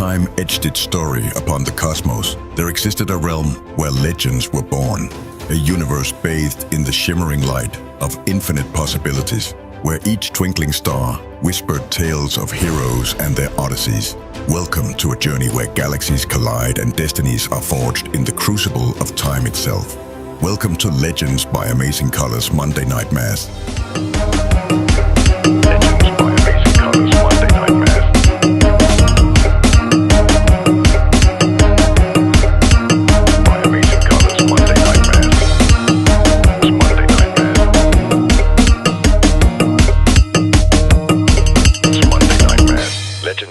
time etched its story upon the cosmos, there existed a realm where legends were born, a universe bathed in the shimmering light of infinite possibilities, where each twinkling star whispered tales of heroes and their odysseys. Welcome to a journey where galaxies collide and destinies are forged in the crucible of time itself. Welcome to Legends by Amazing Colors Monday Night Mass.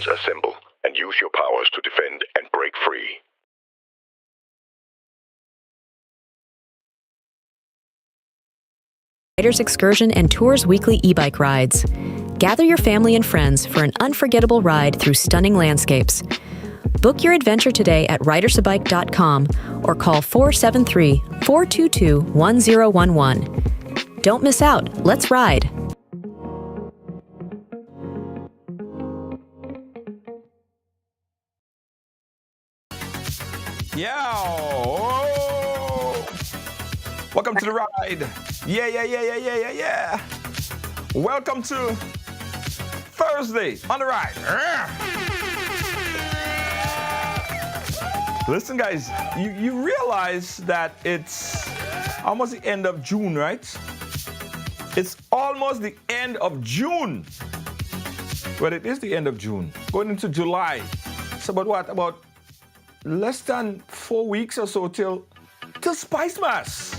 Assemble and use your powers to defend and break free. Riders Excursion and Tours weekly e-bike rides. Gather your family and friends for an unforgettable ride through stunning landscapes. Book your adventure today at ridersabike.com or call 473-422-1011. Don't miss out. Let's ride. Yeah. Oh. Welcome to the ride. Yeah. Welcome to Thursday on the ride. Listen, guys, you realize that it's almost the end of June, right? It's almost the end of June. Well, it is the end of June. Going into July. So about what? About less than 4 weeks or so till Spicemas.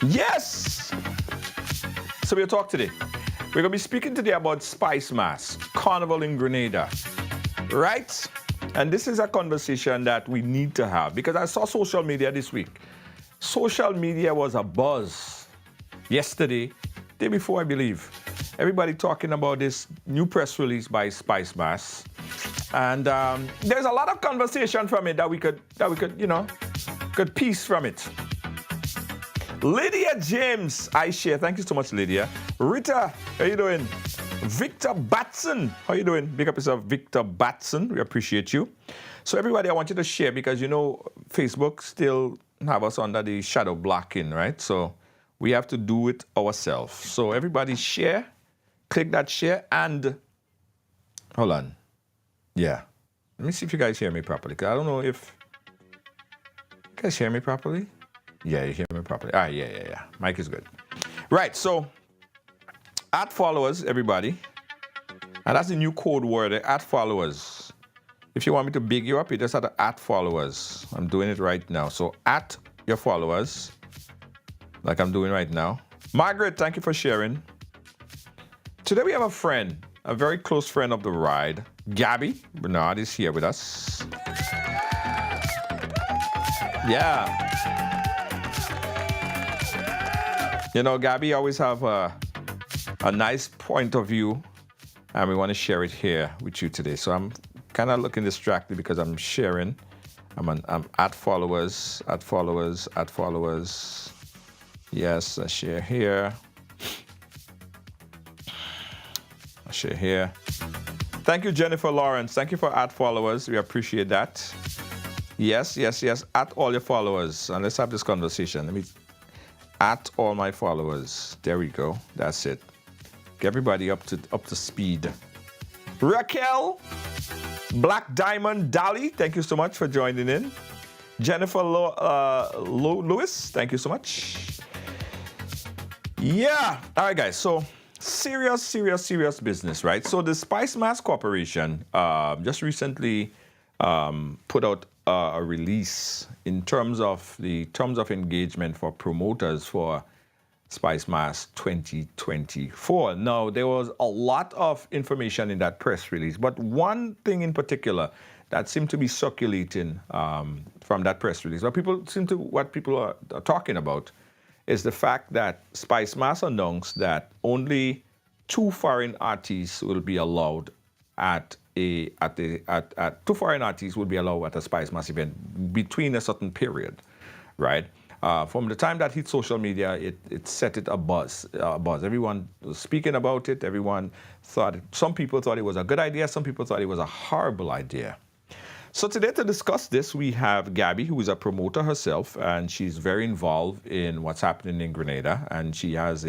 Yes! So we'll talk today. We're going to be speaking today about Spicemas, Carnival in Grenada. Right? And this is a conversation that we need to have because I saw social media this week. Social media was a buzz yesterday, day before, I believe. Everybody talking about this new press release by Spicemas. And there's a lot of conversation from it that we could piece from it. Lydia James, I share. Thank you so much, Lydia. Rita, how you doing? Victor Batson, how you doing? Big up yourself, Victor Batson. We appreciate you. So everybody, I want you to share because Facebook still have us under the shadow blocking, right? So we have to do it ourselves. So everybody share, click that share, and hold on. Yeah. Let me see if you guys hear me properly. Because I don't know if you guys hear me properly. Yeah, you hear me properly. Ah, yeah. Mic is good. Right, so at followers, everybody. And that's the new code word, at followers. If you want me to big you up, you just have to at followers. I'm doing it right now. So at your followers, like I'm doing right now. Margaret, thank you for sharing. Today we have a friend, a very close friend of the ride. Gabi Bernard is here with us. Yeah. Gabi always have a nice point of view, and we want to share it here with you today. So I'm kind of looking distracted because I'm sharing. I'm at followers. Yes, I share here. Share here. Thank you, Jennifer Lawrence. Thank you for at followers. We appreciate that. Yes. At all your followers. And let's have this conversation. Let me at all my followers. There we go. That's it. Get everybody up to speed. Raquel, Black Diamond Dali, thank you so much for joining in. Jennifer Lewis, thank you so much. Yeah. All right, guys. So serious business, right? So the Spicemas Corporation just recently put out a release in terms of the terms of engagement for promoters for Spicemas 2024. Now, there was a lot of information in that press release, but one thing in particular that seemed to be circulating from that press release, what people are talking about is the fact that Spicemas announced that only 2 foreign artists will be allowed at a Spicemas event between a certain period, right? From the time that hit social media, it set it a buzz. Everyone was speaking about it. Some people thought it was a good idea. Some people thought it was a horrible idea, So today to discuss this, we have Gabi, who is a promoter herself, and she's very involved in what's happening in Grenada, and she has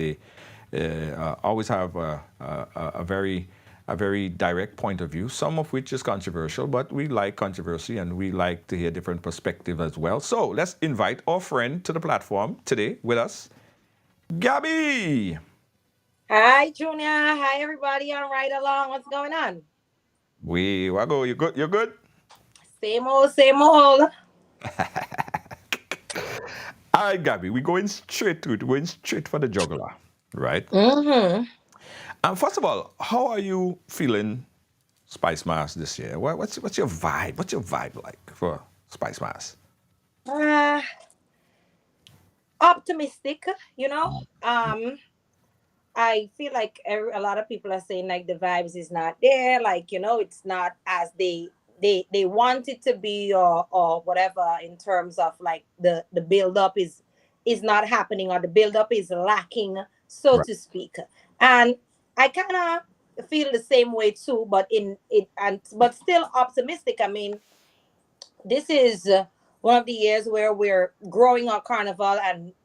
always have a very direct point of view, some of which is controversial, but we like controversy and we like to hear different perspectives as well. So let's invite our friend to the platform today with us, Gabi. Hi, Junior. Hi, everybody. I'm right along. What's going on? Wago, you good? You good? Same old, same old. All right, Gabi, we're going straight to it. We're going straight for the juggler, right? Mm-hmm. First of all, how are you feeling Spicemas this year? What's your vibe? What's your vibe like for Spicemas? Uh, Optimistic, you know. I feel like a lot of people are saying like the vibes is not there, like it's not as they want it to be, or whatever, in terms of like the build up is not happening, or the build up is lacking, so Right. to speak. And I kind of feel the same way too, but in it and but still optimistic. I mean, this is one of the years where we're growing our carnival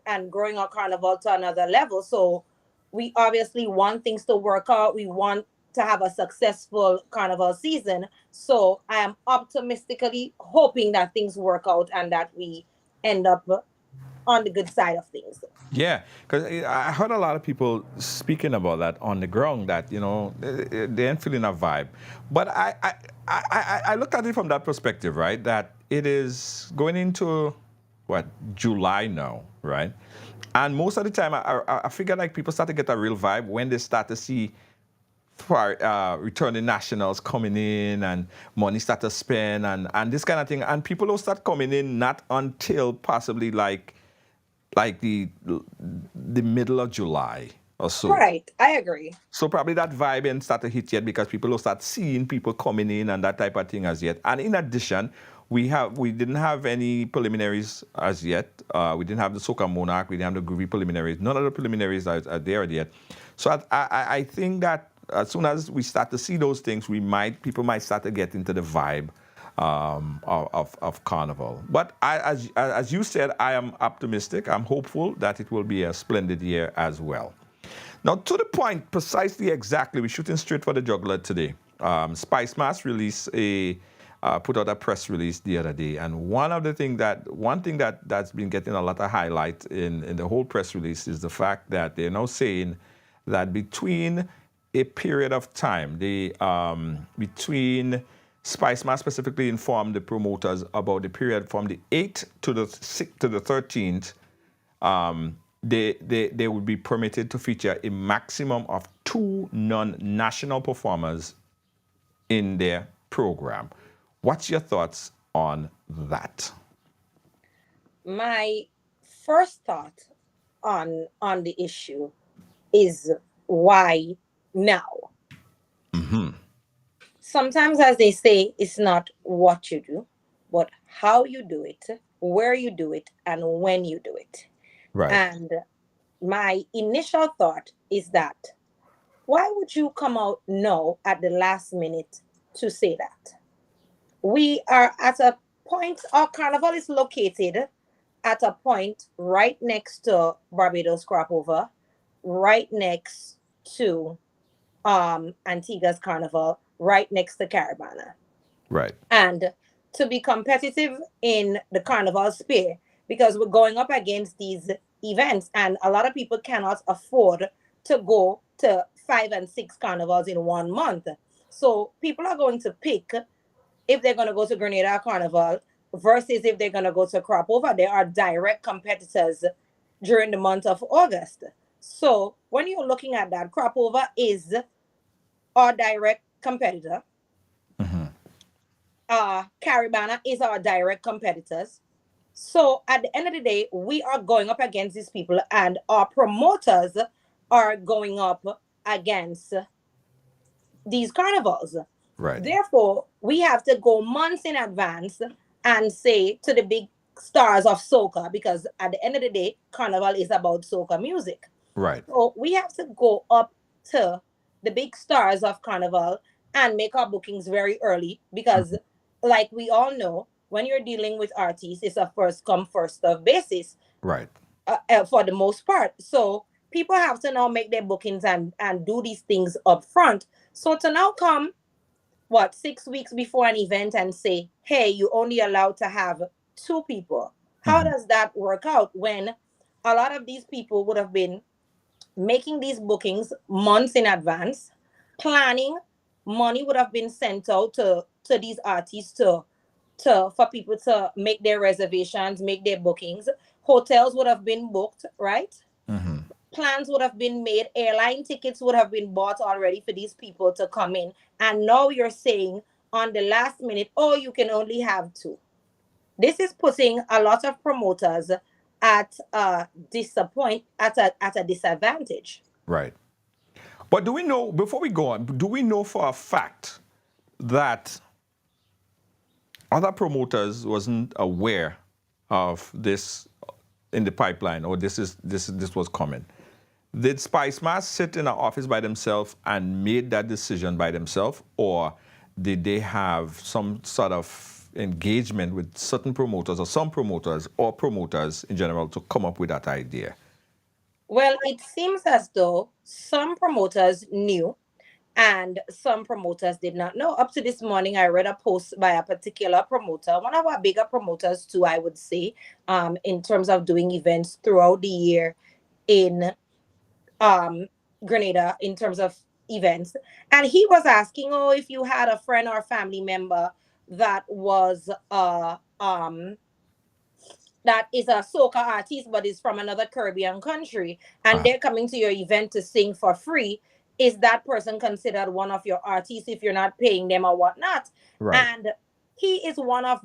and growing our carnival to another level. So we obviously want things to work out. We want to have a successful carnival season. So I am optimistically hoping that things work out and that we end up on the good side of things. Yeah, because I heard a lot of people speaking about that on the ground, that they ain't feeling a vibe. But I looked at it from that perspective, right? That it is going into what, July now, right? And most of the time, I figure like people start to get a real vibe when they start to see returning nationals coming in and money start to spend and this kind of thing. And people don't start coming in not until possibly like the middle of July or so. Right, I agree. So probably that vibe ain't start to hit yet because people don't start seeing people coming in and that type of thing as yet. And in addition, we didn't have any preliminaries as yet. We didn't have the Soca Monarch. We didn't have the Groovy preliminaries. None of the preliminaries are there yet. So I think that as soon as we start to see those things, people might start to get into the vibe of Carnival. But as you said, I am optimistic. I'm hopeful that it will be a splendid year as well. Now, to the point, precisely exactly, we're shooting straight for the juggler today. Spicemas put out a press release the other day, and one thing that's been getting a lot of highlight in the whole press release is the fact that they're now saying that between a period of time, between Spicemas specifically informed the promoters about the period from the 8th to the 6th to the 13th. They would be permitted to feature a maximum of 2 non-national performers in their program. What's your thoughts on that? My first thought on the issue is, why now? Sometimes, as they say, it's not what you do, but how you do it, where you do it, and when you do it. Right. And my initial thought is that, why would you come out now at the last minute to say that? We are at a point, our carnival is located at a point right next to Barbados Cropover, right next to Antigua's Carnival, right next to Caribana. Right. And to be competitive in the Carnival sphere, because we're going up against these events, and a lot of people cannot afford to go to 5 and 6 carnivals in 1 month. So people are going to pick if they're going to go to Grenada Carnival versus if they're going to go to Cropover. There are direct competitors during the month of August. So when you're looking at that, Cropover is our direct competitor. Caribana is our direct competitors. So at the end of the day, we are going up against these people, and our promoters are going up against these carnivals. Right. Therefore, we have to go months in advance and say to the big stars of soca, because at the end of the day, Carnival is about soca music. Right. So we have to go up to the big stars of Carnival and make our bookings very early, because like we all know, when you're dealing with artists, it's a first come, first serve basis Right. for the most part. So people have to now make their bookings and do these things up front. So to now come, what, 6 weeks before an event and say, hey, you only allowed to have two people. How Mhm. does that work out when a lot of these people would have been making these bookings months in advance, planning, money would have been sent out to these artists to for people to make their reservations, make their bookings. Hotels would have been booked, right? Mhm. Plans would have been made, airline tickets would have been bought already for these people to come in. And now you're saying on the last minute, oh, you can only have two. This is putting a lot of promoters at at a disadvantage. Right. But do we know, before we go on, do we know for a fact that other promoters wasn't aware of this in the pipeline, or this was coming? Did Spicemas sit in an office by themselves and made that decision by themselves, or did they have some sort of engagement with certain promoters or some promoters or promoters in general to come up with that idea? Well, it seems as though some promoters knew and some promoters did not know. Up to this morning, I read a post by a particular promoter, one of our bigger promoters too, I would say, in terms of doing events throughout the year in um, Grenada, in terms of events. And he was asking, oh, if you had a friend or family member that was that is a soca artist but is from another Caribbean country, and Uh, they're coming to your event to sing for free, is that person considered one of your artists if you're not paying them or whatnot? right. And he is one of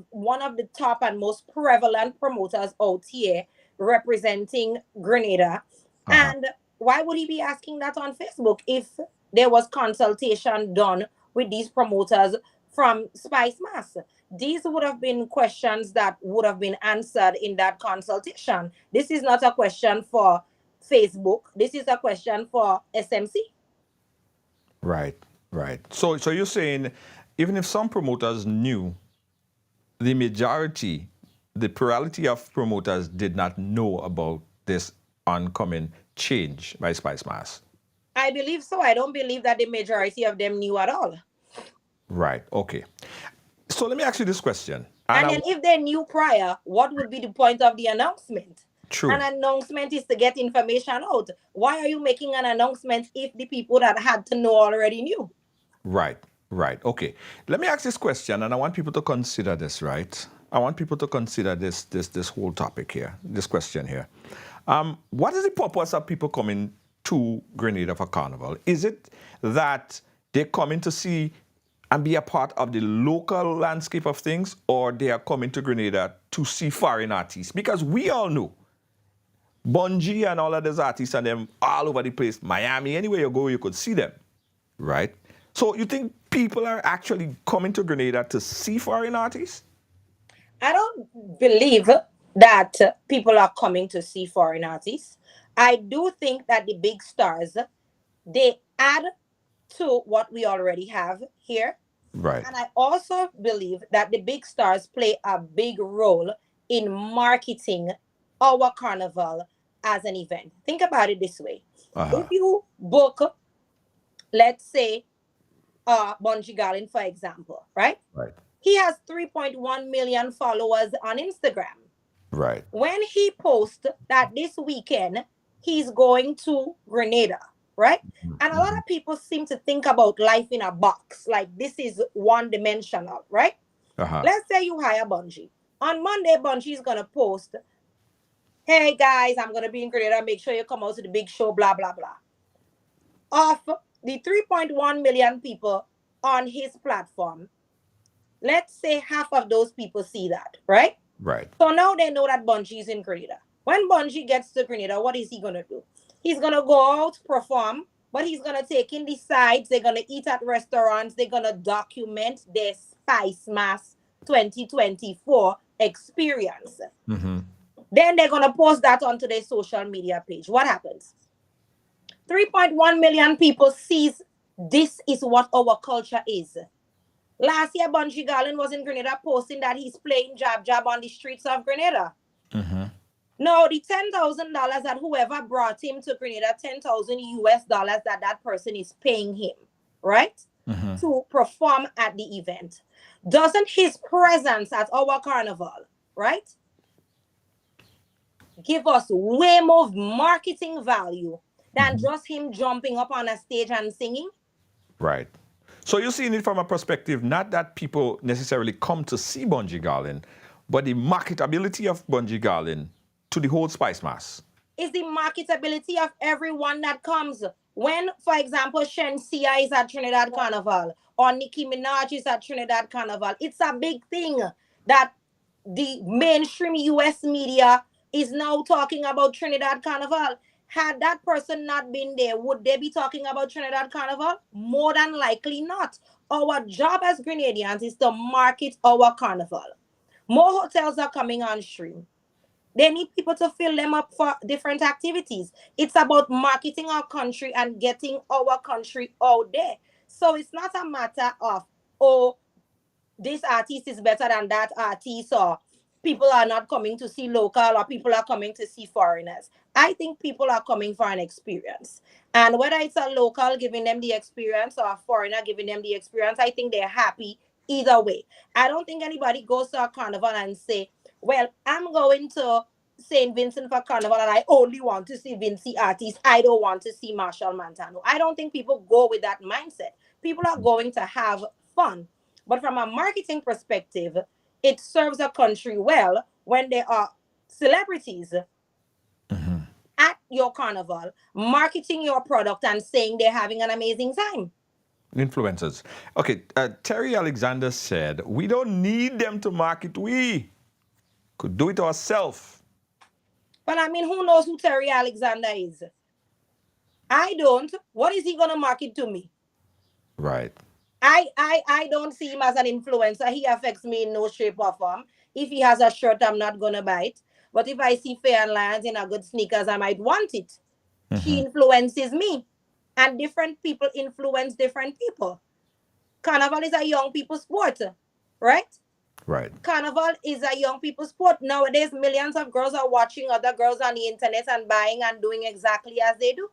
the top and most prevalent promoters out here representing Grenada. Uh-huh. And why would he be asking that on Facebook if there was consultation done with these promoters from Spicemas? These would have been questions that would have been answered in that consultation. This is not a question for Facebook. This is a question for SMC. Right. Right. So you're saying even if some promoters knew, the majority, the plurality of promoters did not know about this oncoming change by Spicemas. I believe so. I don't believe that the majority of them knew at all. Right. Okay. So let me ask you this question. And And I, then if they knew prior, what would be the point of the announcement? An true. announcement is to get information out. Why are you making an announcement if the people that had to know already knew? Right. Right. Okay. Let me ask this question, and I want people to consider this. Right. I want people to consider this whole topic here. This question here. What is the purpose of people coming to Grenada for Carnival? Is it that they're coming to see and be a part of the local landscape of things, or they are coming to Grenada to see foreign artists? Because we all know Bungie and all of those artists and them all over the place. Miami, anywhere you go, you could see them, right? So you think people are actually coming to Grenada to see foreign artists? I don't believe that people are coming to see foreign artists. I do think that the big stars, they add to what we already have here. Right. And I also believe that the big stars play a big role in marketing our carnival as an event. Think about it this way. If Uh-huh. you book, let's say, Bungie Garlin, for example, right? Right. He has 3.1 million followers on Instagram. Right. When he posts that this weekend he's going to Grenada, right? And a lot of people seem to think about life in a box, like this is one dimensional, right? Uh-huh. Let's say you hire Bungie. On Monday, Bungie is going to post, hey guys, I'm going to be in Grenada. Make sure you come out to the big show, blah, blah, blah. Of the 3.1 million people on his platform, let's say half of those people see that, right? Right. So now they know that Bungie is in Grenada. When Bungie gets to Grenada, what is he going to do? He's going to go out, perform, but he's going to take in the sides. They're going to eat at restaurants. They're going to document their Spicemas 2024 experience. Mm-hmm. Then they're going to post that onto their social media page. What happens? 3.1 million people sees this is what our culture is. Last year, Bungie Garlin was in Grenada posting that he's playing jab jab on the streets of Grenada. No, the $10,000 that whoever brought him to Grenada, 10,000 US dollars that person is paying him, right? To perform at the event. Doesn't his presence at our carnival, right, give us way more marketing value than just him jumping up on a stage and singing? Right. So you're seeing it from a perspective, not that people necessarily come to see Bungie Garlin, but the marketability of Bungie Garlin to the whole Spicemas. Is the marketability of everyone that comes. When, for example, Shensia is at Trinidad Carnival or Nicki Minaj is at Trinidad Carnival, it's a big thing that the mainstream US media is now talking about Trinidad Carnival. Had that person not been there, would they be talking about Trinidad Carnival? More than likely not. Our job as Grenadians is to market our carnival. More hotels are coming on stream. They need people to fill them up for different activities. It's about marketing our country and getting our country out there. So it's not a matter of, oh, this artist is better than that artist, or people are not coming to see local, or people are coming to see foreigners. I think people are coming for an experience. And whether it's a local giving them the experience or a foreigner giving them the experience, I think they're happy either way. I don't think anybody goes to a carnival and say, well, I'm going to St. Vincent for carnival and I only want to see Vincy artists. I don't want to see Marshall Montano. I don't think people go with that mindset. People are going to have fun. But from a marketing perspective, it serves a country well when there are celebrities at your carnival marketing your product and saying they're having an amazing time. Influencers. Okay, Terry Alexander said, we don't need them to market. We could do it ourselves. But I mean, who knows who Terry Alexander is? I don't. What is he going to market to me? Right. I don't see him as an influencer. He affects me in no shape or form. If he has a shirt, I'm not going to buy it. But if I see Fair and Lions in a good sneakers, I might want it. She influences me. And different people influence different people. Carnival is a young people sport, right? Right. Carnival is a young people sport. Nowadays, millions of girls are watching other girls on the internet and buying and doing exactly as they do.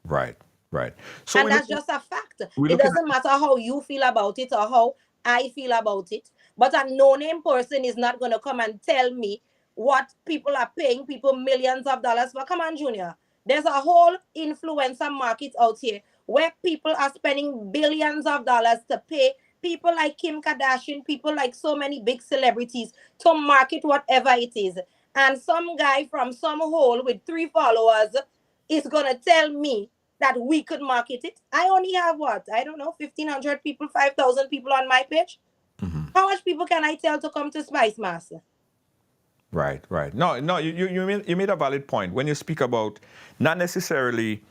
Right. Right. So And that's just a fact. It doesn't matter how you feel about it or how I feel about it. But a no-name person is not going to come and tell me what people are paying people millions of dollars for. Come on, Junior. There's a whole influencer market out here where people are spending billions of dollars to pay people like Kim Kardashian, people like so many big celebrities to market whatever it is. And some guy from some hole with 3 followers is going to tell me that we could market it. I only have what? I don't know, 1,500 people, 5,000 people on my page. How much people can I tell to come to Spicemas? Right, right. No, you made a valid point when you speak about not necessarily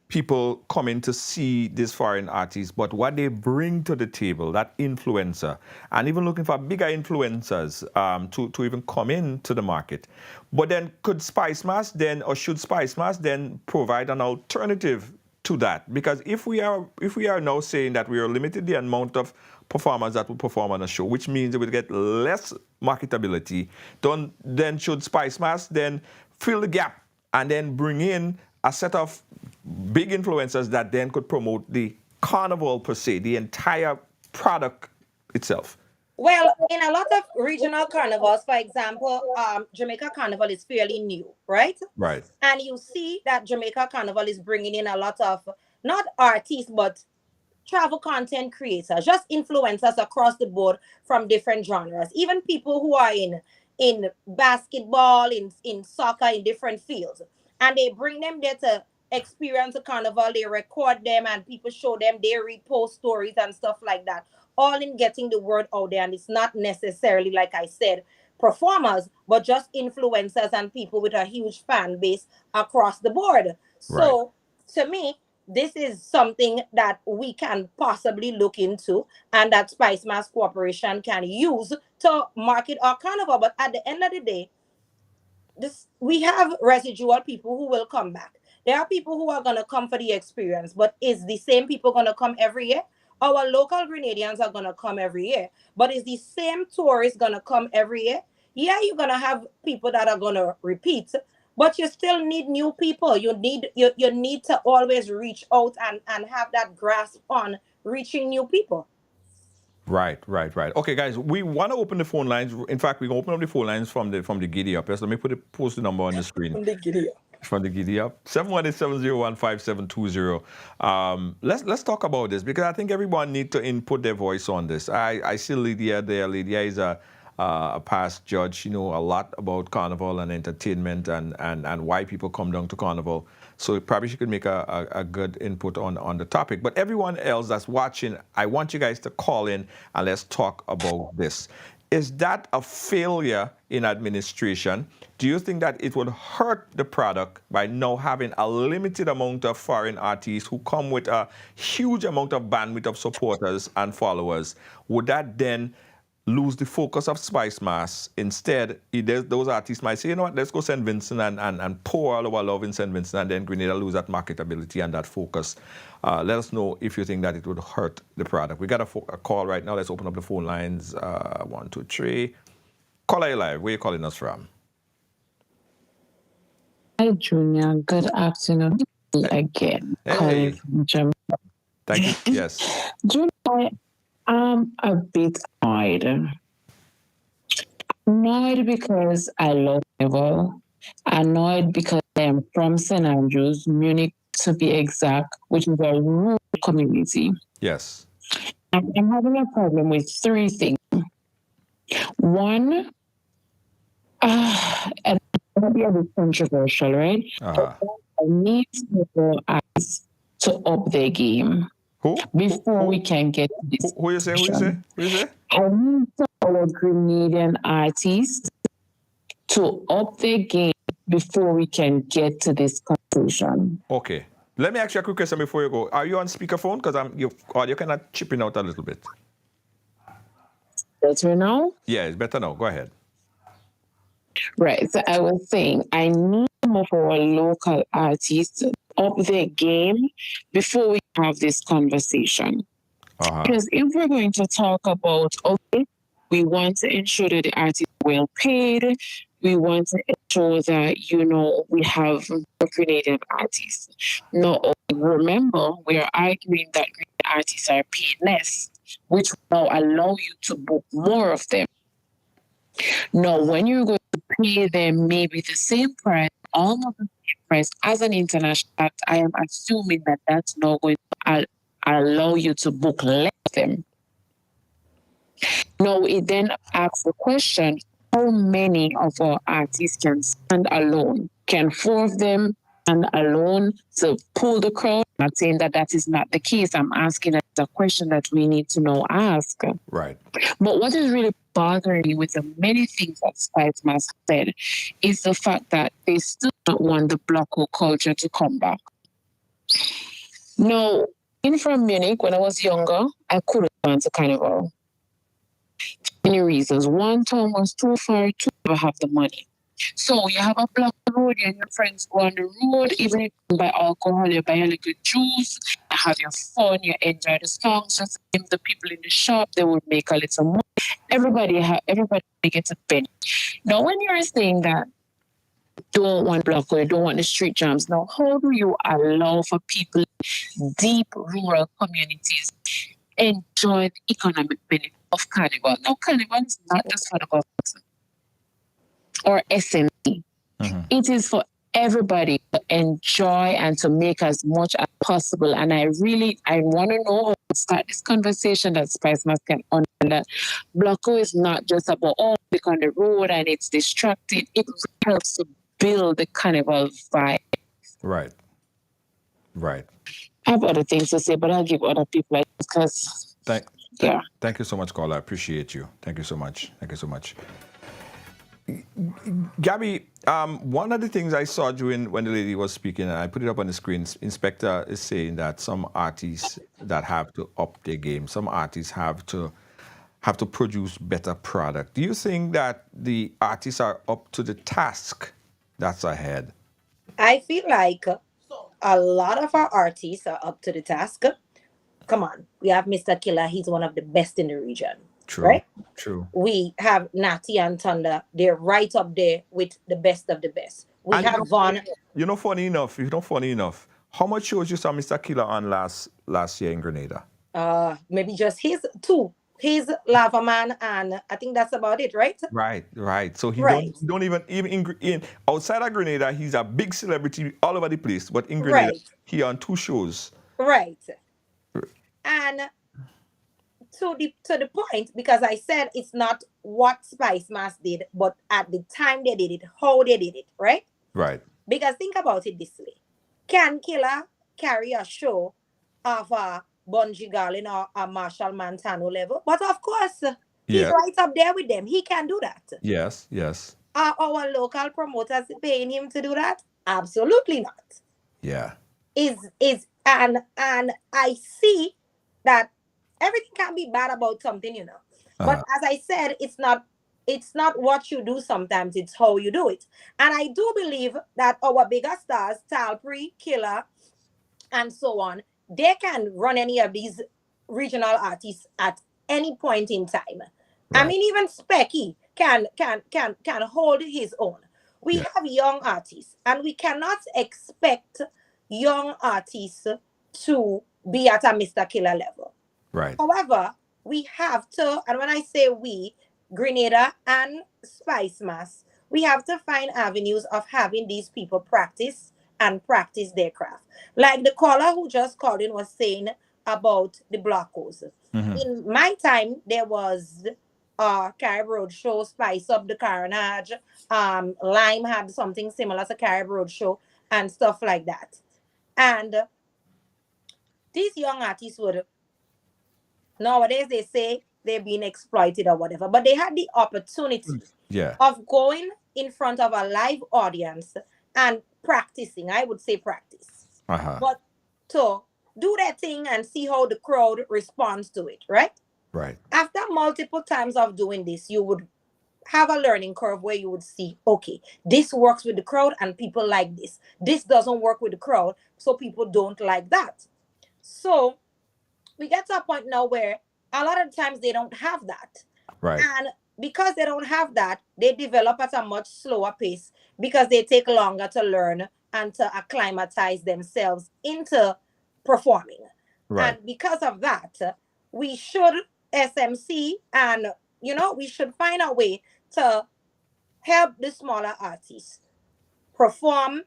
people coming to see these foreign artists, but what they bring to the table, that influencer, and even looking for bigger influencers to even come into the market. But then could Spicemas then, or should Spicemas then provide an alternative to that? Because if we are now saying that we are limited the amount of performers that will perform on a show, which means it will get less marketability, then should Spicemas then fill the gap and then bring in a set of big influencers that then could promote the carnival per se, the entire product itself? Well, in a lot of regional carnivals, for example, Jamaica Carnival is fairly new, right? Right. And you see that Jamaica Carnival is bringing in a lot of, not artists, but travel content creators, just influencers across the board from different genres, even people who are in basketball, in soccer, in different fields. And they bring them there to experience a carnival. They record them and people show them, they repost stories and stuff like that, all in getting the word out there. And it's not necessarily, like I said, performers, but just influencers and people with a huge fan base across the board. So to me, this is something that we can possibly look into and that Spicemas Corporation can use to market our carnival. But at the end of the day, we have residual people who will come back. There are people who are going to come for the experience, but is the same people going to come every year? our local Grenadians are gonna come every year. But is the same tourists gonna come every year? Yeah, you're gonna have people that are gonna repeat, but you still need new people. You need to always reach out and have that grasp on reaching new people. Right, right, right. Okay, guys, we want to open the phone lines. In fact, we can open up the phone lines from the Giddy Up. Yes, let me post the number on the screen. From the Giddy Up, 718-701-5720. Let's talk about this because I think everyone needs to input their voice on this. I see Lydia there. Lydia is a past judge. She knows a lot about Carnival and entertainment and why people come down to Carnival. So probably she could make a good input on the topic. But everyone else that's watching, I want you guys to call in and let's talk about this. Is that a failure in administration? Do you think that it would hurt the product by now having a limited amount of foreign artists who come with a huge amount of bandwidth of supporters and followers? Would that then lose the focus of Spicemas? Instead, those artists might say, you know what, let's go St. Vincent and pour all our love in St. Vincent, and then Grenada lose that marketability and that focus. Let us know if you think that it would hurt the product. We got a call right now. Let's open up the phone lines. 1, 2, 3. Caller, you live. Where are you calling us from? Hi, Junior. Good afternoon again. Hey. Calling from Jamaica. Thank you. Yes. Junior, I am a bit annoyed. Annoyed because I love Carnival. Annoyed because I am from St. Andrews, Munich to be exact, which is a rural community. Yes. I'm having a problem with three things. One, and it's going to be a bit controversial, right? Uh-huh. I need people to up their game. Who? Before we can get to this. Who you say? Who you say? Who you say? I need our Grenadian artists to up their game before we can get to this conclusion. Okay. Let me ask you a quick question before you go. Are you on speakerphone? Because your audio kind of chipping out a little bit. Better now? Yeah, it's better now. Go ahead. Right. So I was saying I need some of our local artists to up their game before we have this conversation. Uh-huh. Because if we're going to talk about, okay, we want to ensure that the artists are well paid, we want to ensure that, we have Grenadian artists. No, remember, we are arguing that Grenadian artists are paid less, which will now allow you to book more of them. Now, when you're going to pay them maybe the same price, almost the same price as an international act, I am assuming that that's not going to allow you to book less of them. Now, it then asks the question, how many of our artists can stand alone? Can 4 of them stand alone to pull the crowd? I'm not saying that is not the case. I'm asking a question that we need to now ask. Right. But what is really bothering me with the many things that Spicemas said is the fact that they still don't want the Blocko culture to come back. Now, being from Munich, when I was younger, I couldn't go to Carnival. Many reasons. One, town was too far to never have the money. So you have a block road, you and your friends go on the road, even if you buy alcohol, you buy a little juice, you have your fun, you enjoy the songs, just name the people in the shop, they would make a little money. Everybody gets a penny. Now, when you're saying that you don't want block or you don't want the street jams, now how do you allow for people in deep rural communities enjoy the economic benefit of Carnival? Now, Carnival is not just for the government or SME. Mm-hmm. It is for everybody to enjoy and to make as much as possible. And I want to know how to start this conversation that Spicemas can understand that Blocko is not just about click on the road and it's distracting. It helps to build the Carnival vibe. Right. Right. I have other things to say, but I'll give other people because Thank you so much, caller. I appreciate you. Thank you so much. Thank you so much. Gabi, one of the things I saw when the lady was speaking, and I put it up on the screen, Inspector is saying that some artists that have to up their game, some artists have to produce better product. Do you think that the artists are up to the task that's ahead? I feel like a lot of our artists are up to the task. come on, we have Mr. Killer. He's one of the best in the region, True. right? True. We have Natty and Thunder. They're right up there with the best of the best. We And have Vaughn. funny enough, how much shows you saw Mr. Killer on last year in Grenada? Maybe just his two. His Lava Man, and I think that's about it, right? Right, right. So he Right, don't even in outside of Grenada, he's a big celebrity all over the place. But in Grenada, right, he on two shows. right. And to the point, because I said it's not what Spicemas did, but at the time they did it, how they did it, right? Right. Because think about it this way. Can Killer carry a show of a Bungie Garlin or a Marshall Montano level? But of course, he's Yeah. right up there with them. He can do that. Yes. Yes. Are our local promoters paying him to do that? Absolutely not. Yeah. Is and I see that everything can be bad about something, you know. But Uh-huh. as I said, it's not what you do sometimes, it's how you do it. And I do believe that our bigger stars, Talpree, Killer, and so on, they can run any of these regional artists at any point in time. I Right. mean, even Specky can hold his own. We Yeah. have young artists, and we cannot expect young artists to be at a Mr. Killer level. Right. However, we have to, and when I say we, Grenada and Spicemas, we have to find avenues of having these people practice and practice their craft. Like the caller who just called in was saying about the blockos. Mm-hmm. In my time, there was Carib Road Show, Spice Up the Carnage, Lime had something similar to Carib Road Show and stuff like that. And these young artists would nowadays they say they're being exploited or whatever, but they had the opportunity Yeah. of going in front of a live audience and practicing. I would say practice, Uh-huh. but to do that thing and see how the crowd responds to it, right? Right. After multiple times of doing this, you would have a learning curve where you would see, okay, this works with the crowd and people like this. This doesn't work with the crowd, so people don't like that. So we get to a point now where a lot of times they don't have that. Right. And because they don't have that, they develop at a much slower pace because they take longer to learn and to acclimatize themselves into performing. Right. And because of that, we should SMC and we should find a way to help the smaller artists perform,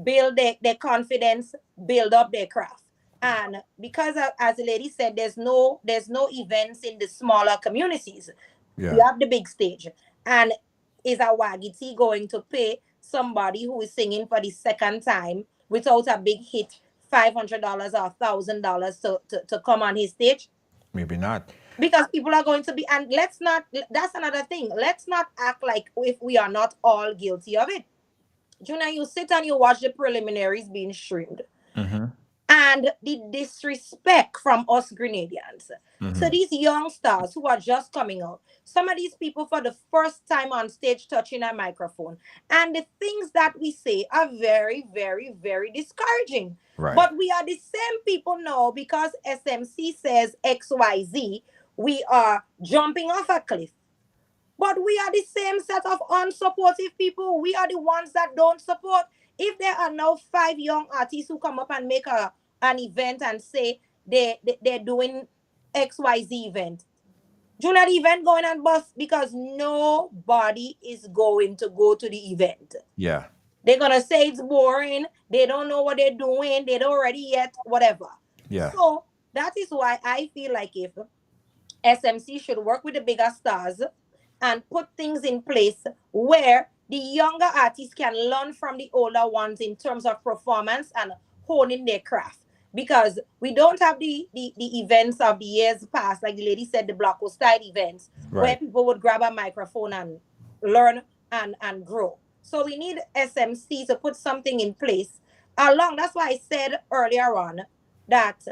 build their confidence, build up their craft. And because as the lady said, there's no events in the smaller communities. Yeah. We have the big stage. And is a Wagiti going to pay somebody who is singing for the second time without a big hit $500 or $1,000 to come on his stage? Maybe not. Because people are going to be, and let's not, that's another thing. Let's not act like if we are not all guilty of it. Junior, you sit and you watch the preliminaries being streamed. Mm-hmm. And the disrespect from us Grenadians. Mm-hmm. So these young stars who are just coming out, some of these people for the first time on stage touching a microphone, and the things that we say are very, very, very discouraging. Right. But we are the same people now because SMC says XYZ, we are jumping off a cliff. But we are the same set of unsupportive people. We are the ones that don't support. If there are now 5 young artists who come up and make an event and say they're doing XYZ event, Junior, the event going and bust because nobody is going to go to the event. Yeah. They're going to say it's boring. They don't know what they're doing. They don't ready yet, whatever. Yeah. So that is why I feel like if SMC should work with the bigger stars and put things in place where the younger artists can learn from the older ones in terms of performance and honing their craft. Because we don't have the events of the years past, like the lady said, the Blocko style events, where Right. people would grab a microphone and learn and grow. So we need SMC to put something in place along. That's why I said earlier on that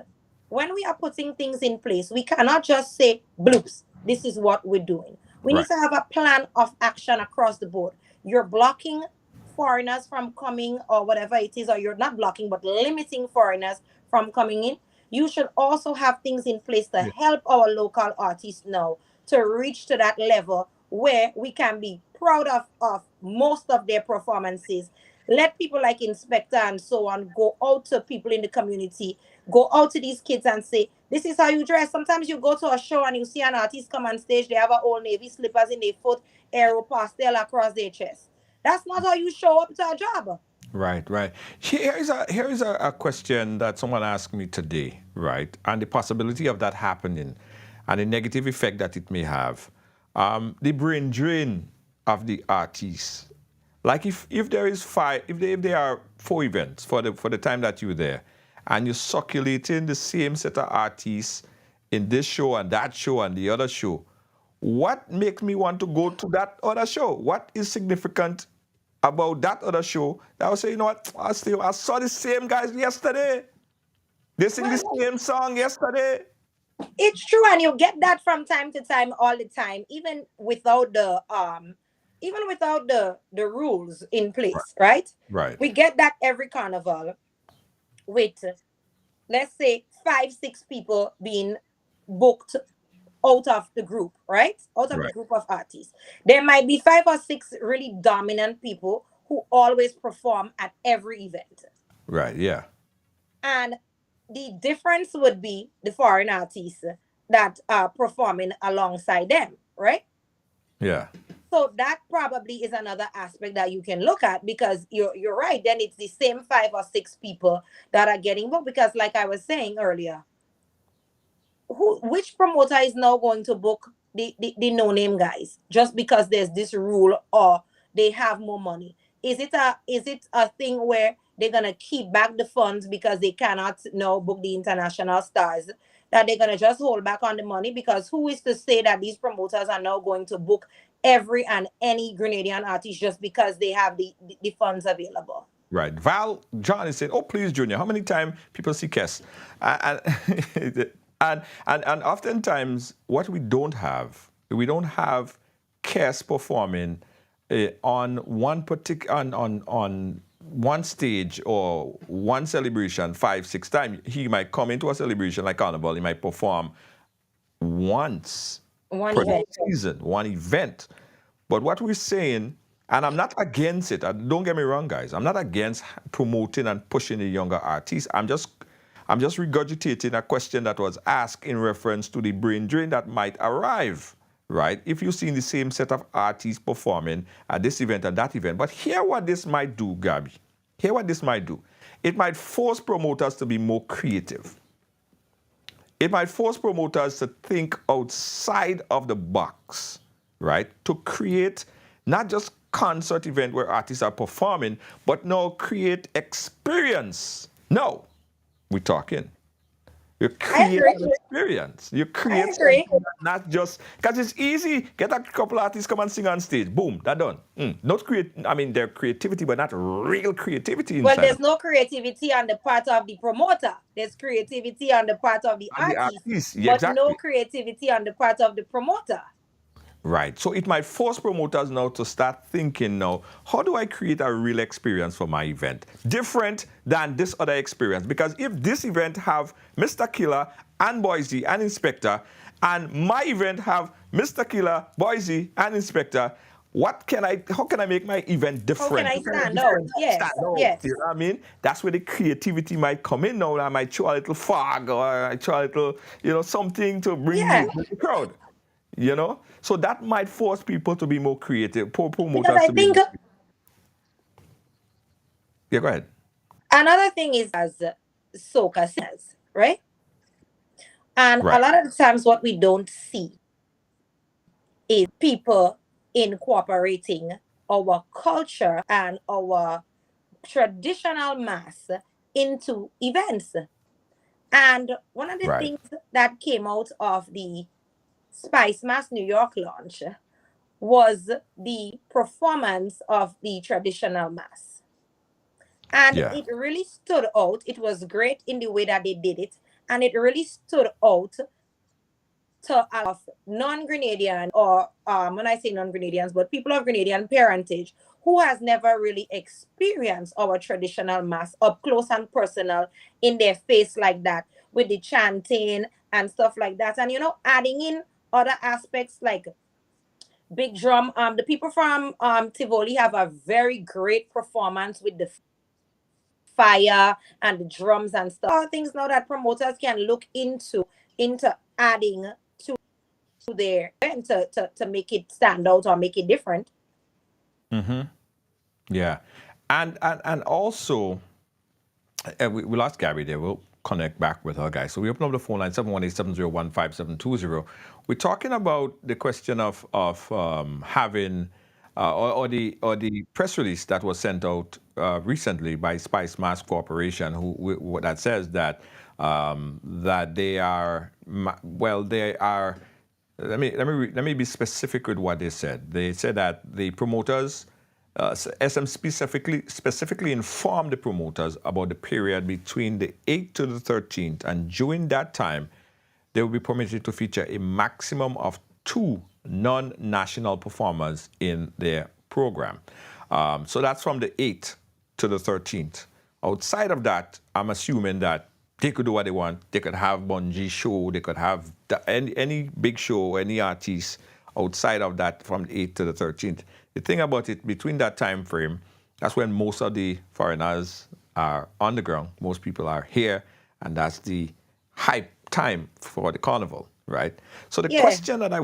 when we are putting things in place, we cannot just say, bloops, this is what we're doing. We need Right. to have a plan of action across the board. You're blocking foreigners from coming or whatever it is, or you're not blocking, but limiting foreigners from coming in. you should also have things in place to help our local artists now to reach to that level where we can be proud of most of their performances. Let people like Inspector and so on go out to people in the community, go out to these kids and say, this is how you dress. Sometimes you go to a show and you see an artist come on stage, they have a old navy slippers in their foot, aero pastel across their chest. That's not how you show up to a job. Right, right. Here is a question that someone asked me today, right? And the possibility of that happening and the negative effect that it may have. The brain drain of the artists. Like if there is if there are 4 events for the time that you're there, and you're circulating the same set of artists in this show and that show and the other show, what makes me want to go to that other show? What is significant about that other show that I would say, you know what, I saw the same guys yesterday. They sing the same song yesterday. It's true, and you get that from time to time, all the time, even without the rules in place, right? Right. We get that every carnival with, let's say, 5-6 people being booked out of the group, right? Out of the Right. group of artists. There might be 5 or 6 really dominant people who always perform at every event. Right, yeah. And the difference would be the foreign artists that are performing alongside them, right? Yeah. So that probably is another aspect that you can look at, because you're right. Then it's the same 5 or 6 people that are getting booked, because like I was saying earlier, which promoter is now going to book the no-name guys just because there's this rule or they have more money? Is it a thing where they're gonna keep back the funds because they cannot now book the international stars, that they're gonna just hold back on the money? Because who is to say that these promoters are now going to book every and any Grenadian artist just because they have the funds available? Right. Val John is saying, "Oh, please, Junior, how many times people see Kes?" And oftentimes, what we don't have Kes performing on one particular on one stage or one celebration 5-6 times. He might come into a celebration like Carnival. He might perform once One per event. season, one event. But what we're saying, and I'm not against it. Don't get me wrong, guys. I'm not against promoting and pushing the younger artists. I'm just regurgitating a question that was asked in reference to the brain drain that might arrive, right? If you're seeing the same set of artists performing at this event and that event. But hear what this might do, Gabi. Hear what this might do. It might force promoters to be more creative. It might force promoters to think outside of the box, right? To create not just concert event where artists are performing, but now create experience. No, we're talking. You create an experience. You create something that's not just, because it's easy. Get a couple artists come and sing on stage. Boom, that done. Not create. I mean, their creativity, but not real creativity inside. Well, there's no creativity on the part of the promoter. There's creativity on the part of the artist, Yeah, but exactly. no creativity on the part of the promoter. Right. So it might force promoters now to start thinking now, how do I create a real experience for my event? Different than this other experience. Because if this event have Mr. Killer and Boise and Inspector, and my event have Mr. Killer, Boise, and Inspector, how can I make my event different? How can I stand out? Yes. You know what I mean? That's where the creativity might come in now. I might show a little fog, or I show a little, something to bring the crowd. So that might force people to be more creative, promoters Because I to be think more creative. Yeah, go ahead. another thing is as soca says, right? And Right. a lot of the times what we don't see is people incorporating our culture and our traditional mass into events. And one of the Right. things that came out of the Spicemas New York launch was the performance of the traditional mass. And Yeah. it really stood out. It was great in the way that they did it. And it really stood out to a lot of non-Grenadian, or when I say non-Grenadians, but people of Grenadian parentage who has never really experienced our traditional mass up close and personal in their face like that. with the chanting and stuff like that. And adding in other aspects like big drum. The people from Tivoli have a very great performance with the fire and the drums and stuff. All things now that promoters can look into adding to their event to make it stand out or make it different. Yeah. And also, we lost Gabi there. We'll connect back with her, guys. So we open up the phone line, 718-701-5720. We're talking about the question of having, or the press release that was sent out recently by Spicemas Corporation, that says that that they are, they are. Let me be specific with what they said. They said that the promoters, SM specifically informed the promoters about the period between the 8th to the 13th, and during that time, they will be permitted to feature a maximum of 2 non-national performers in their program. So that's from the 8th to the 13th. Outside of that, I'm assuming that they could do what they want. They could have Bungie show. They could have any big show, any artist outside of that from the 8th to the 13th. The thing about it, between that time frame, that's when most of the foreigners are on the ground. Most people are here, and that's the hype time for the carnival, right? So the question that I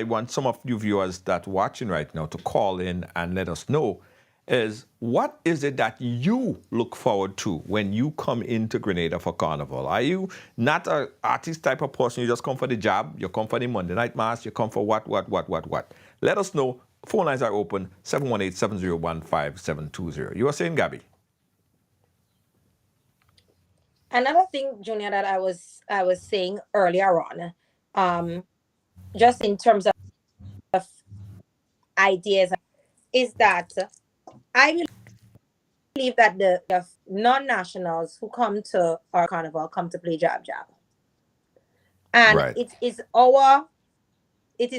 want some of you viewers that are watching right now to call in and let us know is, what is it that you look forward to when you come into Grenada for Carnival? Are you not an artist type of person? You just come for the job, you come for the Monday night mass, you come for what? Let us know. Phone lines are open, 718-701-5720. You were saying, Gabi? Another thing, Junior, that I was saying earlier on, just in terms of ideas, is that I believe that the non-nationals who come to our carnival come to play jab jab, and Right. it is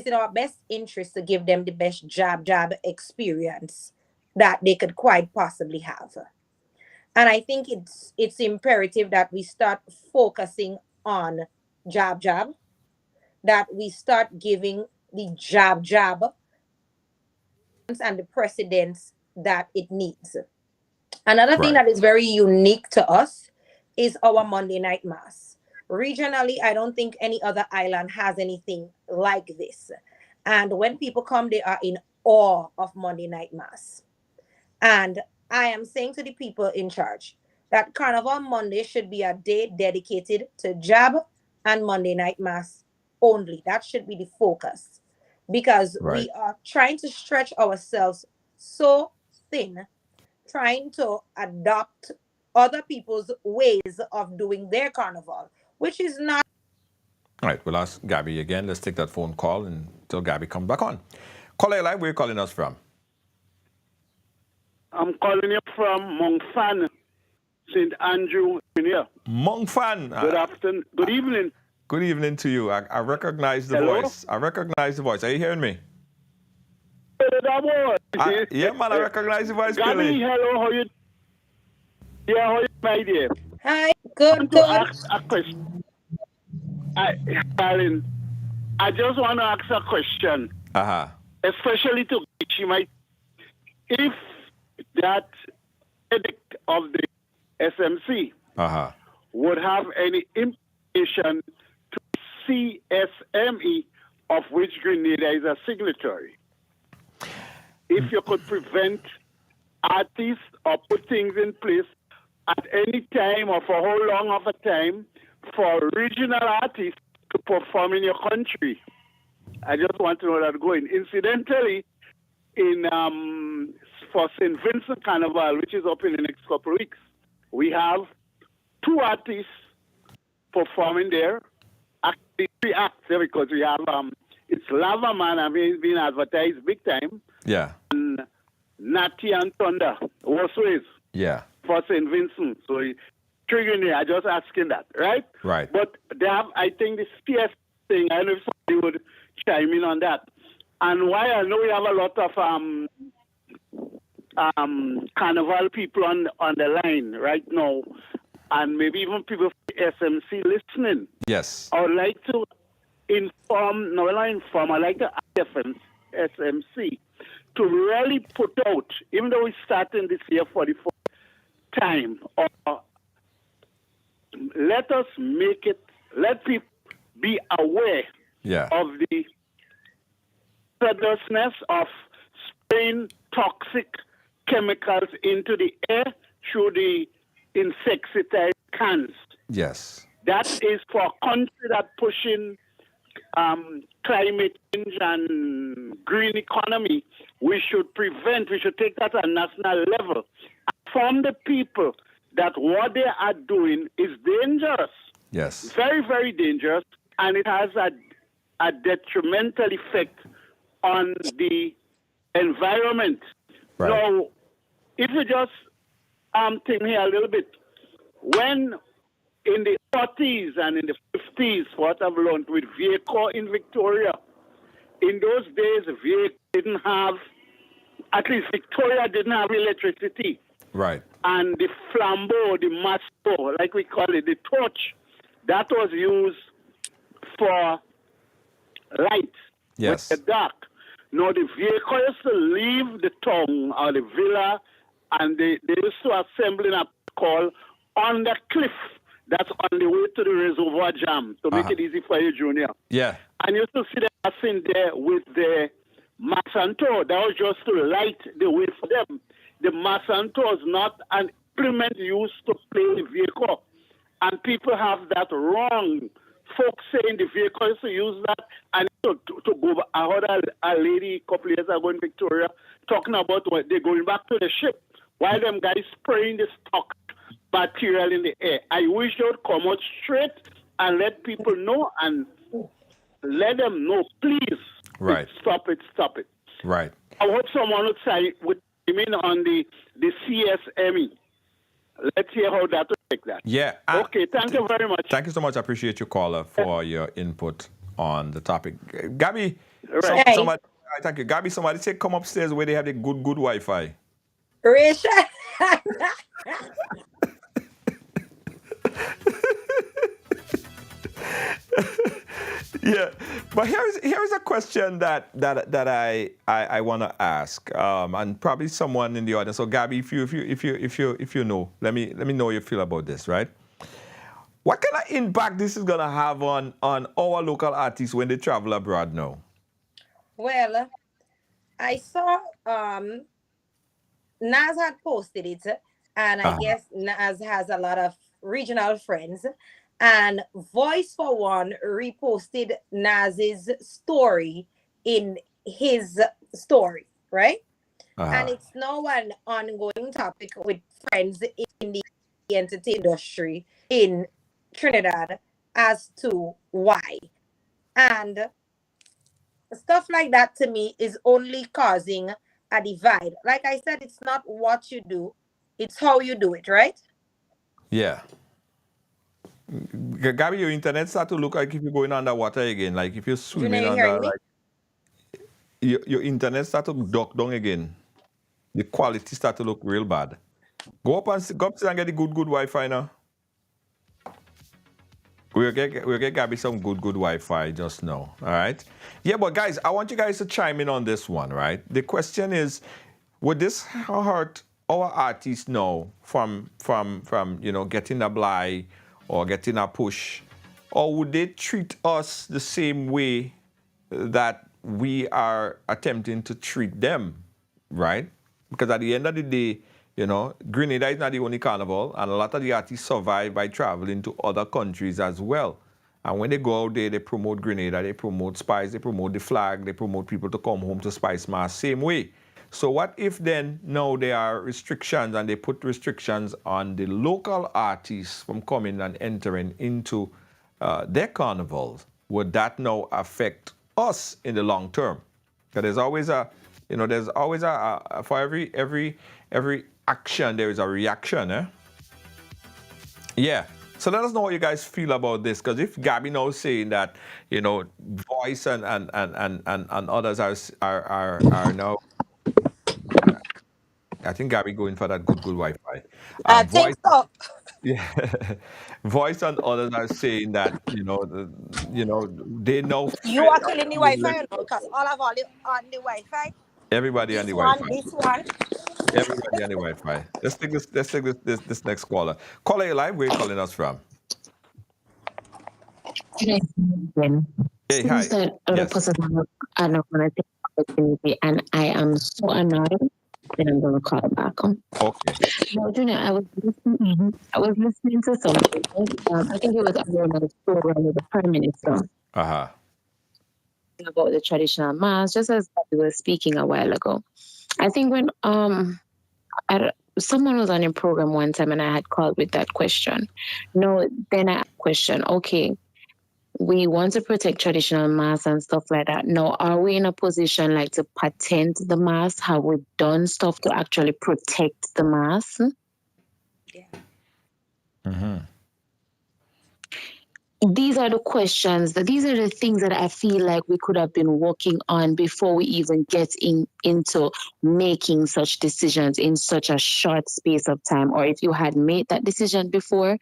in our best interest to give them the best jab jab experience that they could quite possibly have. And I think it's imperative that we start focusing on jab jab, that we start giving the jab jab and the precedence that it needs. Another thing Right. that is very unique to us is our Monday night mass. Regionally, I don't think any other island has anything like this. And when people come, they are in awe of Monday night mass. And I am saying to the people in charge that Carnival Monday should be a day dedicated to jab and Monday night mass only. That should be the focus, because Right. we are trying to stretch ourselves so thin, trying to adopt other people's ways of doing their carnival, which is not. All right, we'll ask Gabi again. Let's take that phone call until Gabi comes back on. Caller Live, where are you calling us from? I'm calling you from Montfan, St. Andrew, Virginia. Montfan. Good afternoon. Good evening. Good evening to you. I recognize the Hello? voice. I recognize the voice. Are you hearing me? Yeah, man, I recognize the voice Gabi, clearly. hello. How you? Yeah, how you, my dear? Hi, I good, want to good. ask a question. Darling, I just want to ask a question, Uh-huh. especially to she might, if that edict of the SMC Uh-huh. would have any implication to CSME, of which Grenada is a signatory. If you could prevent artists or put things in place at any time or for how long of a time for regional artists to perform in your country. I just want to know that going. Incidentally, in for St. Vincent Carnival, which is up in the next couple of weeks, we have 2 artists performing there. Actually, 3 acts there, because we have it's Lava Man, I mean, it's been advertised big time. Yeah. And Natty and Thunder also is Yeah. for St. Vincent. So triggering me, I just asking that, right? Right. But they have, I think, the CS thing. I don't know if somebody would chime in on that. And why I know we have a lot of carnival people on the line right now, and maybe even people from SMC listening, Yes. I would like to I'd like to ask SMC to really put out, even though we're starting this year for the first time, or let people be aware Yeah. of the hazardousness of spraying toxic chemicals into the air through the insecticide cans. Yes. That is for a country that pushing climate change and green economy. We should take that at a national level. From the people that what they are doing is dangerous. Yes. Very, very dangerous, and it has a detrimental effect on the environment. Right. Now, if you just think here a little bit, when in the 40s and in the 50s, what I've learned with vehicle in Victoria, in those days, at least Victoria didn't have electricity. Right. And the flambeau, the masto, like we call it, the torch, that was used for light. Yes. With the dark. Now the vehicle used to leave the town or the villa, and they used to assemble in a call on the cliff that's on the way to the reservoir jam to make it easy for you, Junior. Yeah. And you used to see them sitting there with the Masanto. That was just to light the way for them. The Masanto is not an implement used to play the vehicle. And people have that wrong. Folks saying the vehicle used to use that. And to go, I heard a lady a couple years ago in Victoria talking about what they're going back to the ship. While them guys spraying this toxic material in the air. I wish they would come out straight and let people know and let them know, please. Right. Stop it. Right. I hope someone would say would come in on the CSME. Let's hear how that will take that. Yeah. Okay, thank you very much. Thank you so much. I appreciate you, caller, for your input on the topic. Gabi, Right. somebody, thank you. Gabi, somebody say come upstairs where they have the good Wi-Fi. Risha. Yeah, but here's a question that I want to ask, and probably someone in the audience. So, Gabi, if you know, let me know how you feel about this, right? What kind of impact this is gonna have on our local artists when they travel abroad now? Well, I saw Naz had posted it, and I guess Naz has a lot of regional friends. And Voice for One reposted Naz's story in his story, right? And it's now an ongoing topic with friends in the entertainment industry in Trinidad as to why. And stuff like that to me is only causing a divide. Like I said, it's not what you do, it's how you do it, right? Yeah. Gabi, your internet start to look like if you're going underwater again, like if you're swimming you under, hearing me? like your internet start to duck down again. The quality start to look real bad. Go upstairs and get the good Wi-Fi now. We'll get Gabi some good Wi-Fi just now. All right. Yeah, but guys, I want you guys to chime in on this one, right? The question is, would this hurt our artists now from getting a blight or getting a push, or would they treat us the same way that we are attempting to treat them, right? Because at the end of the day, Grenada is not the only carnival, and a lot of the artists survive by traveling to other countries as well. And when they go out there, they promote Grenada, they promote Spice, they promote the flag, they promote people to come home to Spicemas, same way. So what if then now there are restrictions and they put restrictions on the local artists from coming and entering into their carnivals? Would that now affect us in the long term? Because there's always for every action there is a reaction, eh? Yeah. So let us know what you guys feel about this, because if Gabi now saying that Voice and others are now, I think Gabi going for that good Wi-Fi. I think so. Yeah, Voice and others are saying that they know You are killing the Wi-Fi, you know, because all of all on the Wi-Fi. everybody on This the one, Wi-Fi. this one. Everybody on the Wi-Fi. Let's take this. Let's take this next caller. Caller, you live. Where you calling us from? Again, Hey, seems hi. that other Yes. persons are not going to take the opportunity, and I am so annoyed that I'm going to call back. Okay. No, Junior, I was listening to something. I think it was around the program with the Prime Minister Uh huh. about the traditional mass, just as we were speaking a while ago. I think when someone was on a program one time and I had called with that question. No, then I asked the question, okay, we want to protect traditional mass and stuff like that. Now, are we in a position like to patent the mass? Have we done stuff to actually protect the mass? Yeah. These are the questions, these are the things that I feel like we could have been working on before we even get into making such decisions in such a short space of time. Or if you had made that decision before,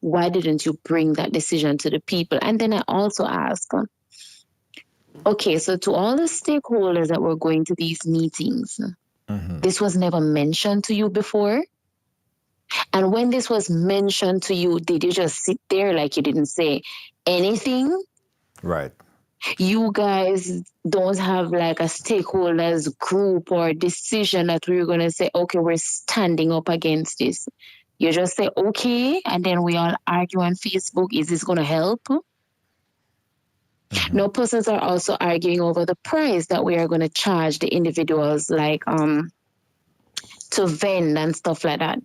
why didn't you bring that decision to the people? And then I also ask, okay, so to all the stakeholders that were going to these meetings, this was never mentioned to you before? And when this was mentioned to you, did you just sit there like you didn't say anything? Right. You guys don't have like a stakeholders group or decision that we're going to say, okay, we're standing up against this. You just say, okay, and then we all argue on Facebook. Is this going to help? Now, persons are also arguing over the price that we are going to charge the individuals, like to vend and stuff like that.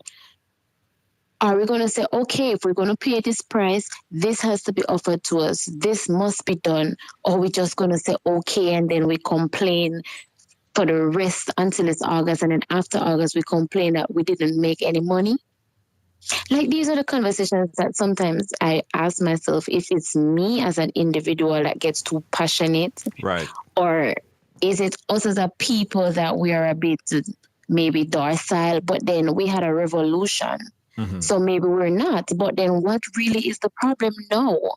Are we going to say, okay, if we're going to pay this price, this has to be offered to us, this must be done? Or are we just going to say, okay, and then we complain for the rest until it's August, and then after August, we complain that we didn't make any money? Like, these are the conversations that sometimes I ask myself if it's me as an individual that gets too passionate, Right. or is it us as a people that we are a bit maybe docile, but then we had a revolution. So maybe we're not. But then what really is the problem? No.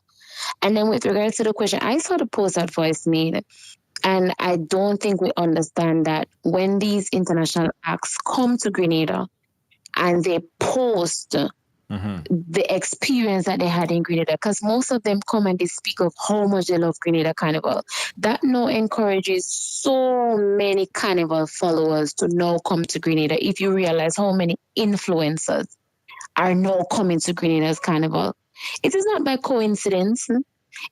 And then with regards to the question, I saw the post that Voice made, and I don't think we understand that when these international acts come to Grenada and they post the experience that they had in Grenada, because most of them come and they speak of how much they love Grenada Carnival. That now encourages so many Carnival followers to now come to Grenada. If you realize how many influencers are now coming to Grenada's Carnival, it is not by coincidence.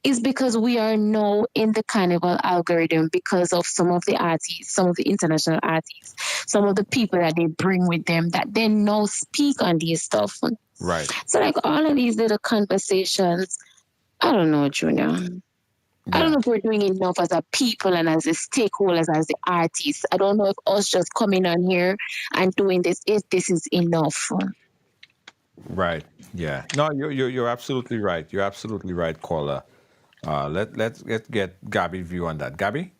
It's because we are now in the Carnival algorithm because of some of the artists, some of the international artists, some of the people that they bring with them that they now speak on these stuff. Right. So like all of these little conversations, I don't know, Junior. I don't know if we're doing enough as a people and as the stakeholders, as the artists. I don't know if us just coming on here and doing this, if this is enough. Right. Yeah. No, you're absolutely right. You're absolutely right, caller. Let's get Gabi's view on that. Gabi?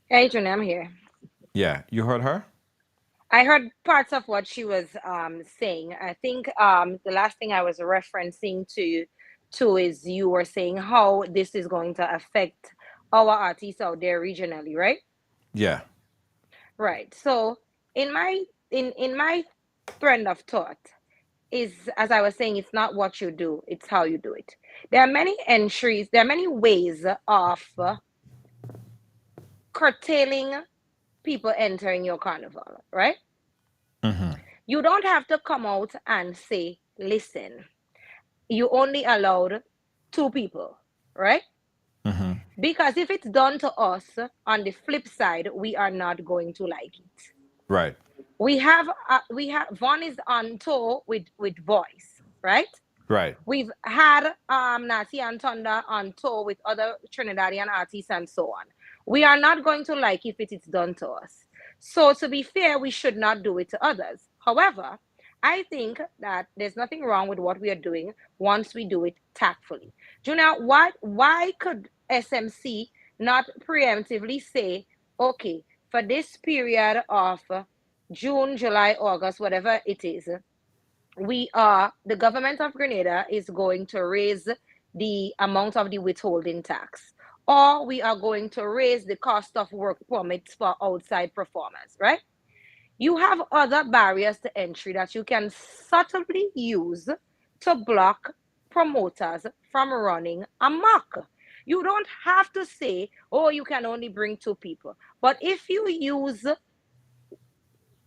Hey, June, I'm here. Yeah. You heard her? I heard parts of what she was saying. I think the last thing I was referencing to is you were saying how this is going to affect our artists out there regionally, right? Yeah. Right. So in my trend of thought is, as I was saying, it's not what you do, it's how you do it. There are many entries, there are many ways of curtailing people entering your carnival, right? You don't have to come out and say, listen, you only allowed two people, right? Because if it's done to us on the flip side, we are not going to like it. Right. We have Vaughn is on tour with Voice, right? Right. We've had Nasi and Tonda on tour with other Trinidadian artists and so on. We are not going to like if it is done to us. So to be fair, we should not do it to others. However, I think that there's nothing wrong with what we are doing once we do it tactfully. Junior, why could SMC not preemptively say, okay, for this period of June, July, August, whatever it is, the government of Grenada is going to raise the amount of the withholding tax, or we are going to raise the cost of work permits for outside performers, right? You have other barriers to entry that you can subtly use to block promoters from running amok. You don't have to say, oh, you can only bring two people. But if you use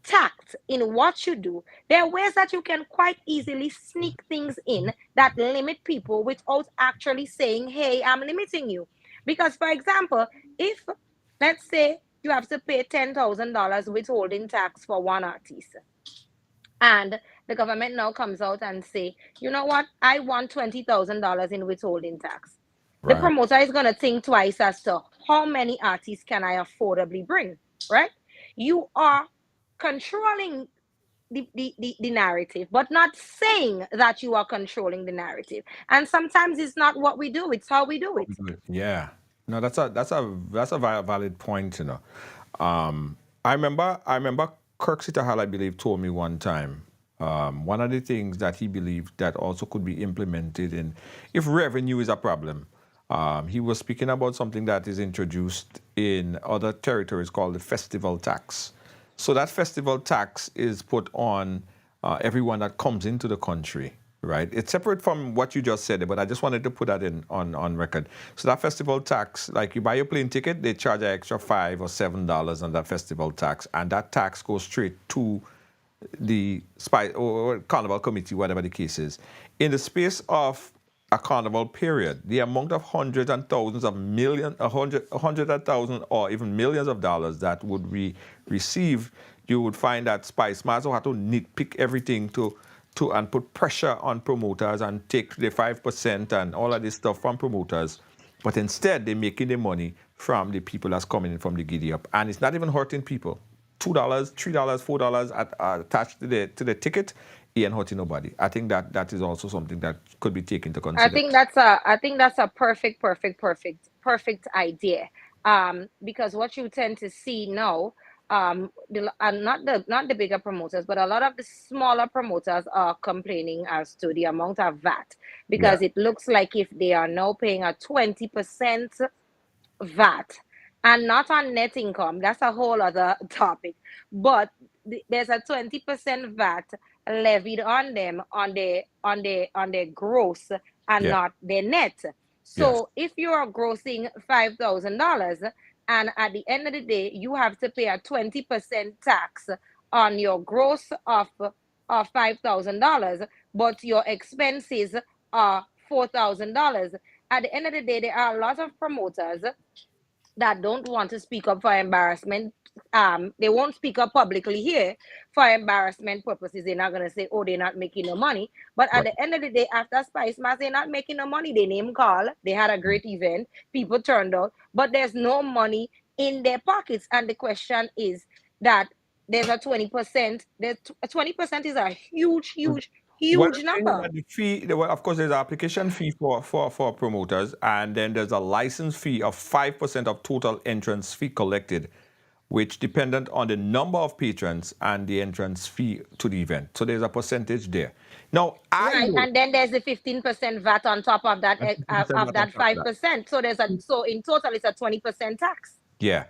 tact in what you do, there are ways that you can quite easily sneak things in that limit people without actually saying, hey, I'm limiting you. Because, for example, if let's say you have to pay $10,000 withholding tax for one artist, and the government now comes out and say, you know what, I want $20,000 in withholding tax. The Right. promoter is going to think twice as to how many artists can I affordably bring, right? You are controlling the narrative, but not saying that you are controlling the narrative. And sometimes it's not what we do, it's how we do it. Yeah. No, that's a valid point, you know. I remember Kirk Sittahal, I believe, told me one time. One of the things that he believed that also could be implemented in if revenue is a problem. He was speaking about something that is introduced in other territories called the festival tax. So that festival tax is put on everyone that comes into the country, right? It's separate from what you just said, but I just wanted to put that in on record. So that festival tax, like you buy your plane ticket, they charge an extra $5 or $7 on that festival tax, and that tax goes straight to the or Carnival committee, whatever the case is. In the space of a carnival period, the amount of hundreds and thousands of millions, a hundred and thousand, or even millions of dollars that would be received, you would find that Spicemas will have to nitpick everything to and put pressure on promoters and take the 5% and all of this stuff from promoters. But instead, they're making the money from the people that's coming in from the giddy up, and it's not even hurting people. $2, $3, $4 attached to the ticket, he ain't hurting nobody. I think that is also something that could be taken into consideration. I think that's a perfect idea. Because what you tend to see now, not the bigger promoters, but a lot of the smaller promoters are complaining as to the amount of VAT, Yeah. because it looks like if they are now paying a 20% VAT, and not on net income, that's a whole other topic, but there's a 20% VAT levied on them on their gross and Yeah. not their net. Yes. So if you are grossing $5,000, and at the end of the day you have to pay a 20% tax on your gross of $5,000, but your expenses are $4,000. At the end of the day, there are a lot of promoters that don't want to speak up for embarrassment. They won't speak up publicly here for embarrassment purposes. They're not gonna say, "Oh, they're not making no money." But at Right. the end of the day, after Spicemas, they're not making no money. They name call. They had a great event. People turned out, but there's no money in their pockets. And the question is that there's a 20%. There's 20% is a Well, huge the thing is number. that the fee, well, of course, there's an application fee for promoters, and then there's a license fee of 5% of total entrance fee collected, which dependent on the number of patrons and the entrance fee to the event. So there's a percentage there. Now, I Right, know and then there's the 15% VAT on top of that, that 50% of not on that top of that. 5%. So in total it's a 20% tax. Yeah.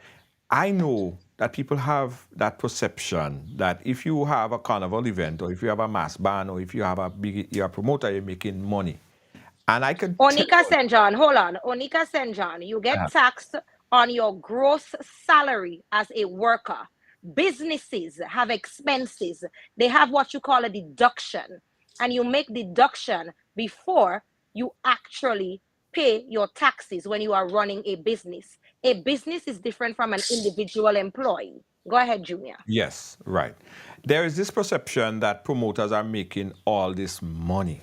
I know that people have that perception that if you have a carnival event or if you have a mass band or if you have you're a promoter, you're making money. And I can tell Onika you, St. John, hold on. Onika St. John, you get uh, taxed on your gross salary as a worker. Businesses have expenses. They have what you call a deduction, and you make deduction before you actually pay your taxes when you are running a business. A business is different from an individual employee. Go ahead, Junior. yes, right. There is this perception that promoters are making all this money,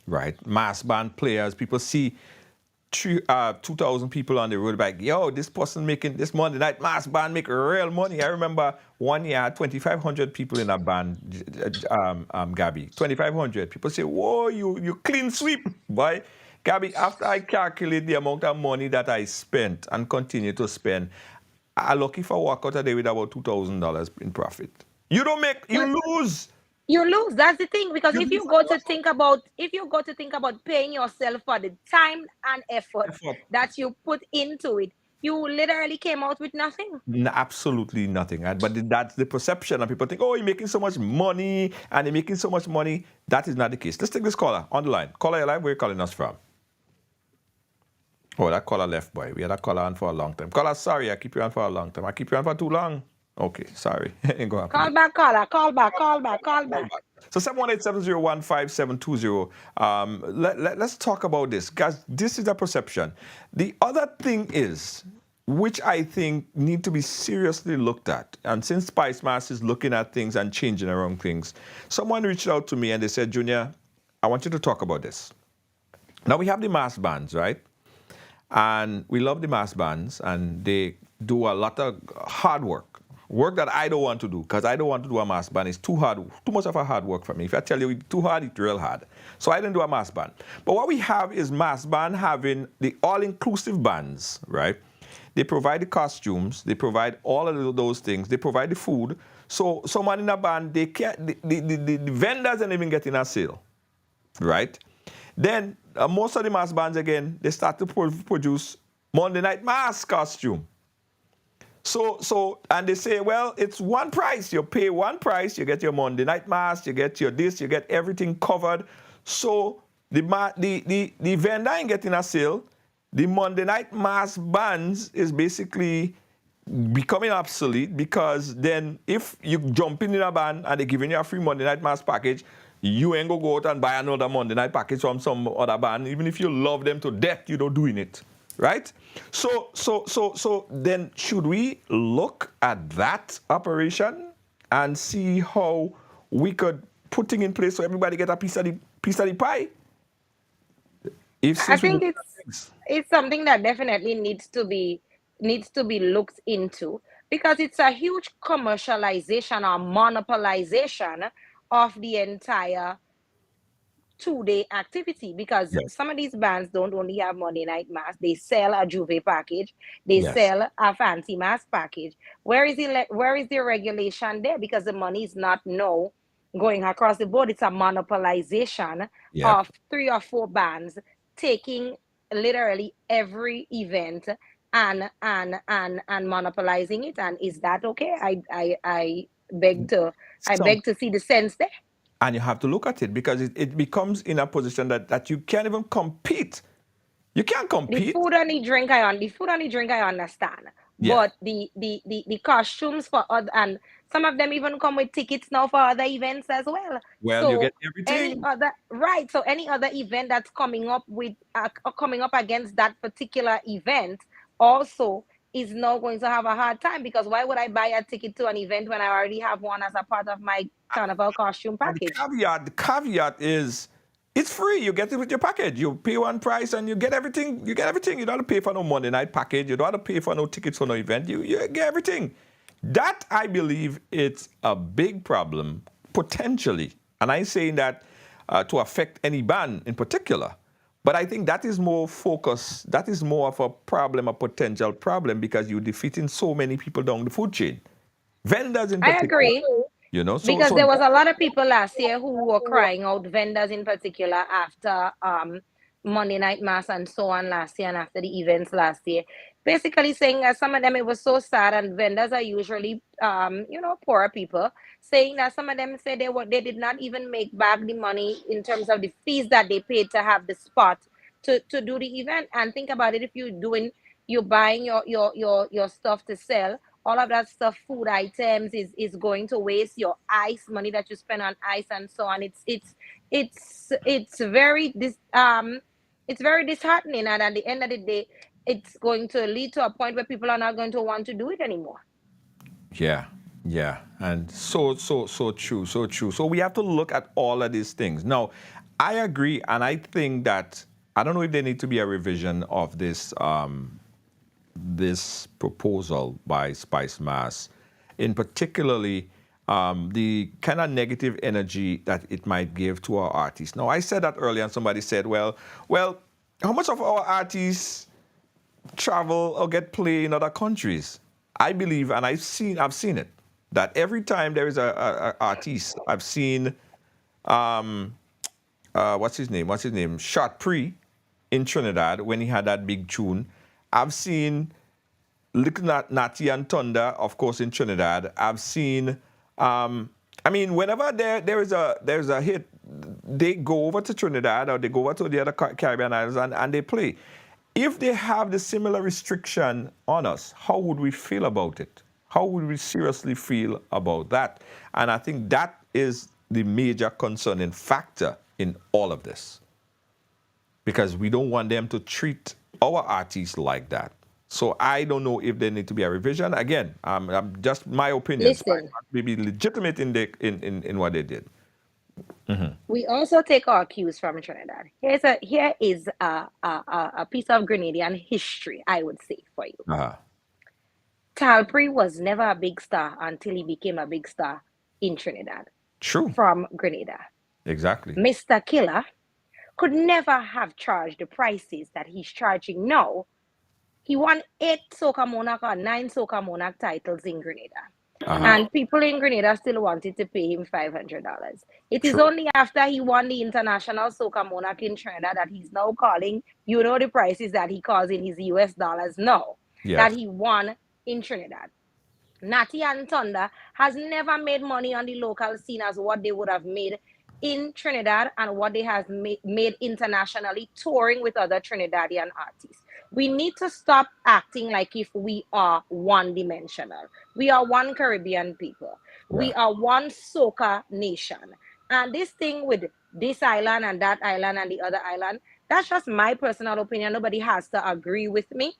right? Mass band players, people see 2,000 people on the road like, yo, this person making this Monday night mass band make real money. I remember one year I had 2,500 people in a band, Gabi. 2,500. People say, whoa, you clean sweep, boy. Gabi, after I calculate the amount of money that I spent and continue to spend, I lucky if I walk out a day with about $2,000 in profit. You don't make, But you lose. You lose. That's the thing. Because You if lose you a go lot to think about paying yourself for the time and effort of effort. that you put into it, you literally came out with nothing. Absolutely nothing. But that's the perception, and people think, oh, you're making so much money, and you're making so much money. That is not the case. Let's take this caller on the line. Caller, you're live. Where are you calling us from? Oh, that caller left, boy. We had that caller on for a long time. Caller, sorry, I keep you on for a long time. I keep you on for too long. Okay, sorry. Ain't gonna happen. Call back, caller. Call back. Call back. Call Call back. back. So 718-701-5720. Let's talk about this, guys. This is a perception. The other thing is, which I think need to be seriously looked at, and since Spicemas is looking at things and changing around things, someone reached out to me and they said, Junior, I want you to talk about this. Now we have the mass bands, right? And we love the mass bands, and they do a lot of hard work that I don't want to do, because I don't want to do a mass band. It's too hard, too much of a hard work for me. If I tell you it's too hard, it's real hard. So I didn't do a mass band. But what we have is mass band having the all-inclusive bands, right? They provide the costumes, they provide all of those things, they provide the food. So someone in a band, they can't, the vendors aren't even getting a sale, right? Then most of the mass bands, again, they start to produce Monday Night Mass costume. So, and they say, well, it's one price. You pay one price, you get your Monday Night Mass, you get your this, you get everything covered. So the vendor ain't getting a sale. The Monday Night Mass bands is basically becoming obsolete, because then if you jump in a band and they're giving you a free Monday Night Mass package, you ain't go out and buy another Monday night package from some other band. Even if you love them to death, you're not doing it, right? So then should we look at that operation and see how we could put things in place so everybody get a piece of the pie? I think it's something that definitely needs to be looked into, because it's a huge commercialization or monopolization of the entire 2-day activity, because Yes. some of these bands don't only have Monday Night Mass, they sell a Juve package, they Yes. sell a fancy mass package. Where is the regulation there? Because the money is not now going across the board. It's a monopolization Yep. of 3 or 4 bands taking literally every event and monopolizing it. And is that okay? I beg to see the sense there. And you have to look at it, because it becomes in a position that you can't even compete. You can't The compete. food and the drink I understand. Yeah. But the costumes for other, and some of them even come with tickets now for other events as well. Well, So you get everything. any other event that's coming up against that particular event also is now going to have a hard time, because why would I buy a ticket to an event when I already have one as a part of my Carnival costume And package? the caveat is, it's free. You get it with your package. You pay one price and you get everything. You get everything. You don't have to pay for no Monday night package. You don't have to pay for no tickets for no event. You get everything. That, I believe, it's a big problem, potentially. And I'm saying that to affect any band in particular. But I think that is more focus. That is more of a problem, a potential problem, because you're defeating so many people down the food chain. Vendors in particular. I agree. You know, Because there was a lot of people last year who were crying out, vendors in particular, after Monday Night Mass and so on last year, and after the events last year, basically saying that some of them, it was so sad, and vendors are usually poorer people, saying that some of them said they did not even make back the money in terms of the fees that they paid to have the spot to do the event. And think about it, if you're buying your stuff to sell, all of that stuff, food items, is going to waste. Your ice money that you spend on ice and so on. It's very disheartening, and at the end of the day, it's going to lead to a point where people are not going to want to do it anymore. Yeah, and so true. So we have to look at all of these things. Now, I agree, and I think that, I don't know if there need to be a revision of this this proposal by Spicemas, in particularly the kind of negative energy that it might give to our artists. Now, I said that earlier, and somebody said, well, how much of our artists travel or get play in other countries? I believe, and I've seen it, that every time there is a artist, I've seen, what's his name? Shot Pre in Trinidad when he had that big tune. I've seen Little Natty and Thunder, of course, in Trinidad. I've seen, whenever there's a hit, they go over to Trinidad or they go over to the other Caribbean islands and they play. If they have the similar restriction on us, how would we feel about it? How would we seriously feel about that? And I think that is the major concerning factor in all of this. Because we don't want them to treat our artists like that. So I don't know if there need to be a revision. Again, I'm just my opinion. Listen. Maybe legitimate in what they did. We also take our cues from Trinidad. Here is a piece of Grenadian history, I would say, for you. Talprey was never a big star until he became a big star in Trinidad. True. From Grenada. Exactly. Mr. Killer could never have charged the prices that he's charging now. He won 8 Soca Monarch or 9 Soca Monarch titles in Grenada. And people in Grenada still wanted to pay him $500. It is only after he won the International Soca Monarch in Trinidad that he's now calling, the prices that he calls in his US dollars now, that he won in Trinidad. Natty and Thunder has never made money on the local scene as what they would have made in Trinidad and what they have made internationally touring with other Trinidadian artists. We need to stop acting like if we are one-dimensional. We are one Caribbean people. Yeah. We are one soca nation. And this thing with this island and that island and the other island, that's just my personal opinion. Nobody has to agree with me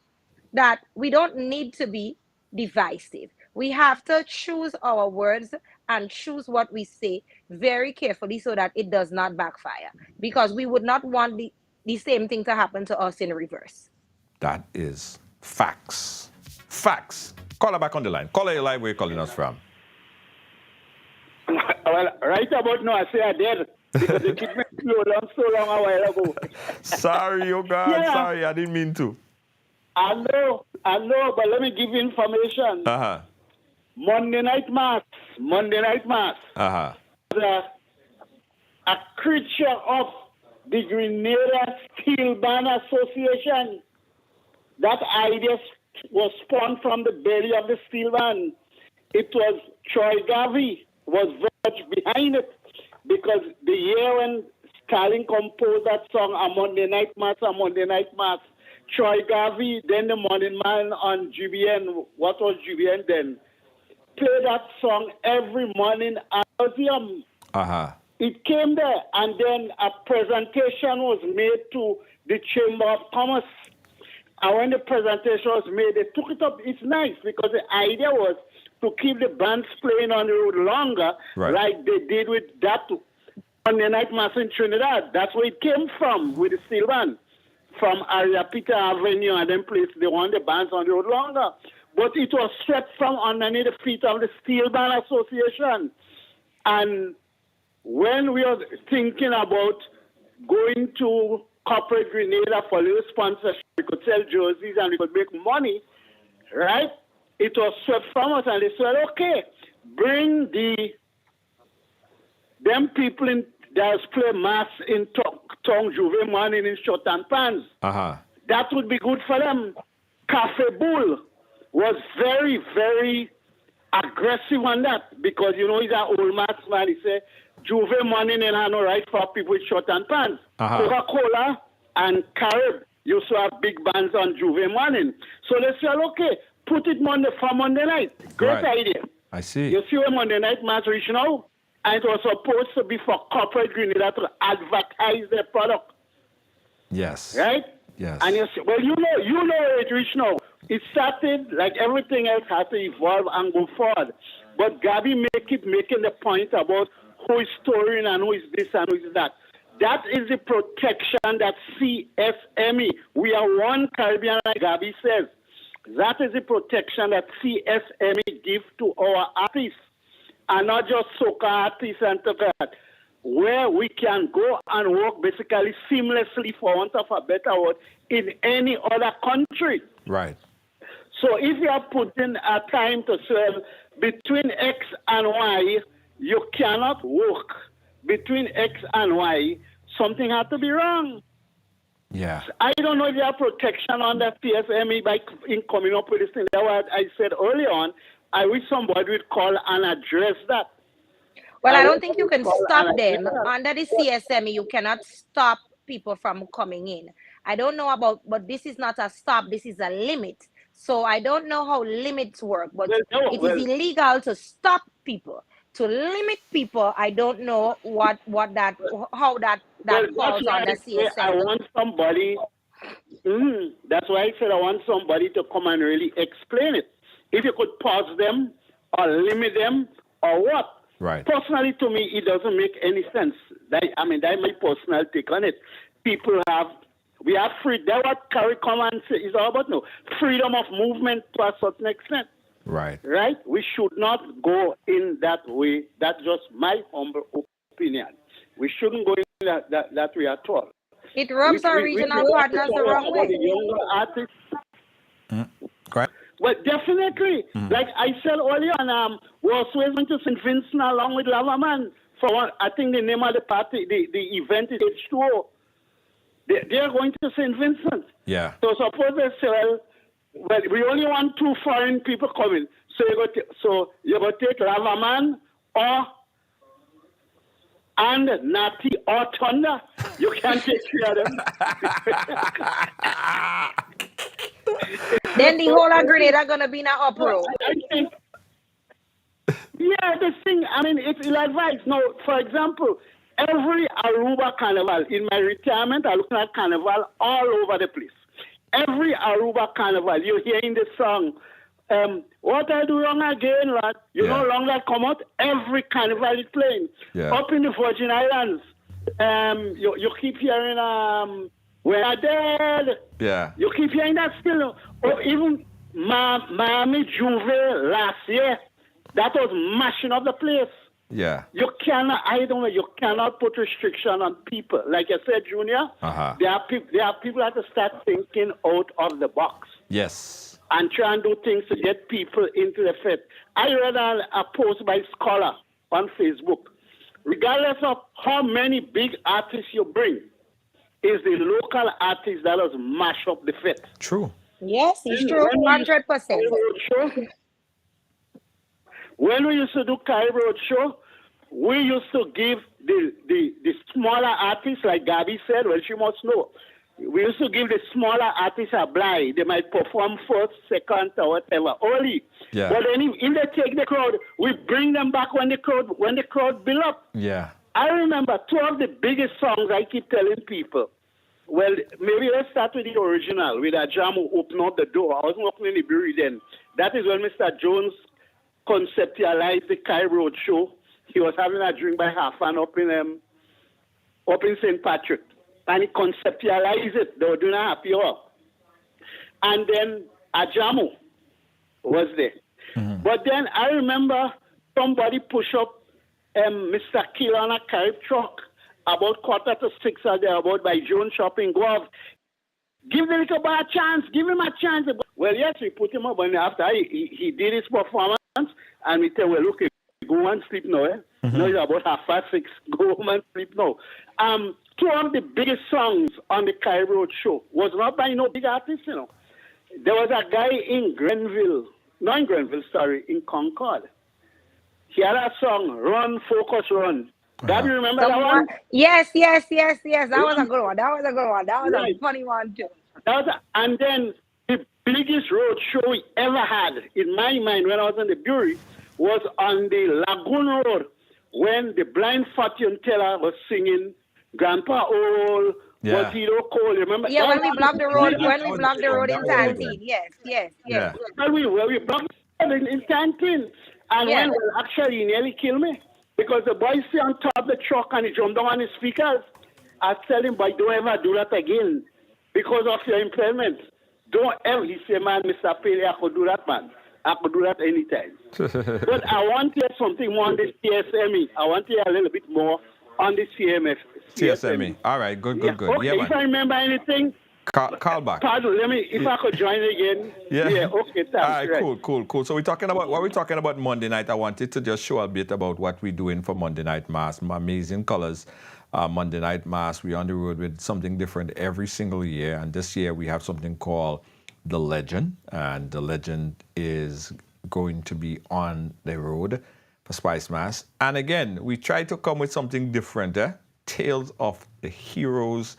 that we don't need to be divisive. We have to choose our words and choose what we say very carefully so that it does not backfire, because we would not want the same thing to happen to us in reverse. That is facts. Facts. Call her back on the line. Call her live. Where you're calling us from? Well, right about now, I say I did. Because they keep me so long a while ago. Sorry, oh God. Yeah. Sorry, I didn't mean to. I know, but let me give you information. Monday Night Mass. A creature of the Grenada Steel Band Association. That idea was spawned from the belly of the steel band. It was Troy Gabi was very much behind it, because the year when Stalin composed that song, A Monday Night Mass, Troy Gabi, then the Morning Man on GBN, what was GBN then, played that song every morning at the museum. It came there, and then a presentation was made to the Chamber of Commerce. And when the presentation was made, they took it up. It's nice, because the idea was to keep the bands playing on the road longer, like they did with that Monday Night Mass in Trinidad. That's where it came from, with the steel band. From Ariapita Avenue, and then they want the bands on the road longer. But it was swept from underneath the feet of the Steel Band Association. And when we were thinking about going to corporate Grenada for little sponsorship, we could sell jerseys and we could make money, right? It was swept from us, and they said, okay, bring them people in that play mass in Tong Juve morning in short and pants. That would be good for them. Cafe Bull was very, very aggressive on that, because, he's an old mass man. He said, Juve morning and I know right for people with short and pants. Coca-Cola and Carib used to have big bands on Juve morning. So they said, okay, put it for Monday night. Great idea. I see. You see where Monday Night Mass reach now? And it was supposed to be for corporate Grenada to advertise their product. Yes. Right? Yes. And you say, well, you know where it reached now. It started, like everything else, had to evolve and go forward. But Gabi making the point about who is touring and who is this and who is that. That is the protection that CSME, we are one Caribbean, like Gabi says. That is the protection that CSME gives to our artists. And not just soca artists and that, where we can go and work basically seamlessly, for want of a better word, in any other country. Right. So if you are putting a time to sell between X and Y, you cannot work. Between X and Y, something had to be wrong. Yeah. I don't know if you have protection on the CSME in coming up with this thing. That's what I said early on. I wish somebody would call and address that. Well, I don't think you can stop them. Under the CSME, you cannot stop people from coming in. I don't know about, but this is not a stop, this is a limit. So I don't know how limits work, but it is illegal to stop people. To limit people, I don't know how that falls under CSME. I want somebody, that's why I said I want somebody to come and really explain it. If you could pause them or limit them or what. Right. Personally, to me, it doesn't make any sense. That's my personal take on it. We have free. That's what CARICOM is all about now. Freedom of movement to a certain extent. Right. Right? We should not go in that way. That's just my humble opinion. We shouldn't go in that way at all. It rubs our regional partners the wrong way. The younger artists. Correct. Well, definitely. Like I said earlier on, we're also going to St. Vincent along with Lavaman. For one, I think the name of the party, the event is H2O. They're going to St. Vincent. Yeah. So suppose they say, well, we only want 2 foreign people coming. So you're going to take Lavaman and Natty or Thunder. You can't take 3 of them. Then the whole of Grenada are going to be in an uproar. I think, the thing, it's ill-advised. Now, for example, every Aruba Carnival, in my retirement, I look at Carnival all over the place. Every Aruba Carnival, you're hearing the song, what I do wrong again, lad? You no longer come out. Every Carnival is playing. Yeah. Up in the Virgin Islands, you keep hearing, we're dead. Yeah. You keep hearing that still. Or even Miami Juve last year, that was mashing up the place. Yeah. You cannot put restriction on people. Like I said, Junior, there are people that have to start thinking out of the box. Yes. And try and do things to get people into the faith. I read a post by Scholar on Facebook. Regardless of how many big artists you bring, is the local artist that has mashed up the faith. True. Yes, it's true. 100%. When we used to do Carnival Road Show, we used to give the smaller artists, like Gabi said, well, she must know. We used to give the smaller artists a blind. They might perform first, second, or whatever, only. Yeah. But then if they take the crowd, we bring them back when the crowd build up. Yeah. I remember 2 of the biggest songs I keep telling people. Well, maybe let's start with the original, with a jam who opened up the door. I wasn't opening the brewery then. That is when Mr. Jones conceptualized the Cairo Road Show. He was having a drink by half and up in St. Patrick. And he conceptualized it. They were doing a happy hour. And then Ajamu was there. Mm-hmm. But then I remember somebody push up Mr. Kill on a carriage truck about 5:45 or thereabout by Jones Shopping. Go off. Give the little boy a chance. Give him a chance. Well, yes, we put him up. And after he did his performance, and we tell, well, look, go and sleep now. Mm-hmm. Now it's about 6:30. Go home and sleep now. 2 of the biggest songs on the Cairo Road Show was not by no big artists, you know. There was a guy in in Concord. He had a song, Run, Focus, Run. Gabi, remember that one? Yes. That was a good one. That was a funny one, too. And then the biggest road show we ever had, in my mind, when I was in the brewery, was on the Lagoon Road, when the blind fortune teller was singing Grandpa Old, Potato Cole, remember? Yeah, when we blocked the road in Tantine. Yes. Yeah. Well, we blocked it in Tantine. And when actually he nearly killed me. Because the boy stayed on top of the truck and he jumped down on his speakers. I tell him, boy, don't ever do that again. Because of your impairment. Don't ever. He said, man, Mr. Paley, I could do that, man. I could do that anytime. But I want to hear something more on this CSME. I want to hear a little bit more on the CSME. All right, good. Okay, if I remember anything, Call back. Pardon, if I could join again. Yeah. Okay, thanks. All right, Right. cool. So we're talking about what we're talking about Monday night. I wanted to just show a bit about what we're doing for Monday Night Mass. Amazing Colors, Monday Night Mass. We're on the road with something different every single year, and this year we have something called the Legend, and the Legend is going to be on the road for Spicemas. And again, we try to come with something different. Tales of the heroes.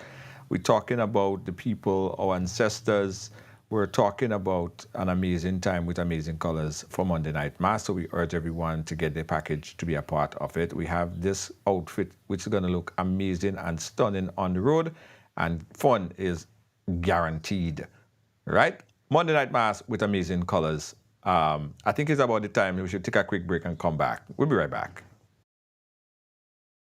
We're talking about the people, our ancestors. We're talking about an amazing time with amazing colors for Monday Night Mass. So we urge everyone to get their package to be a part of it. We have this outfit, which is going to look amazing and stunning on the road, and fun is guaranteed, right? Monday Night Mass with amazing colors. I think it's about the time we should take a quick break and come back. We'll be right back.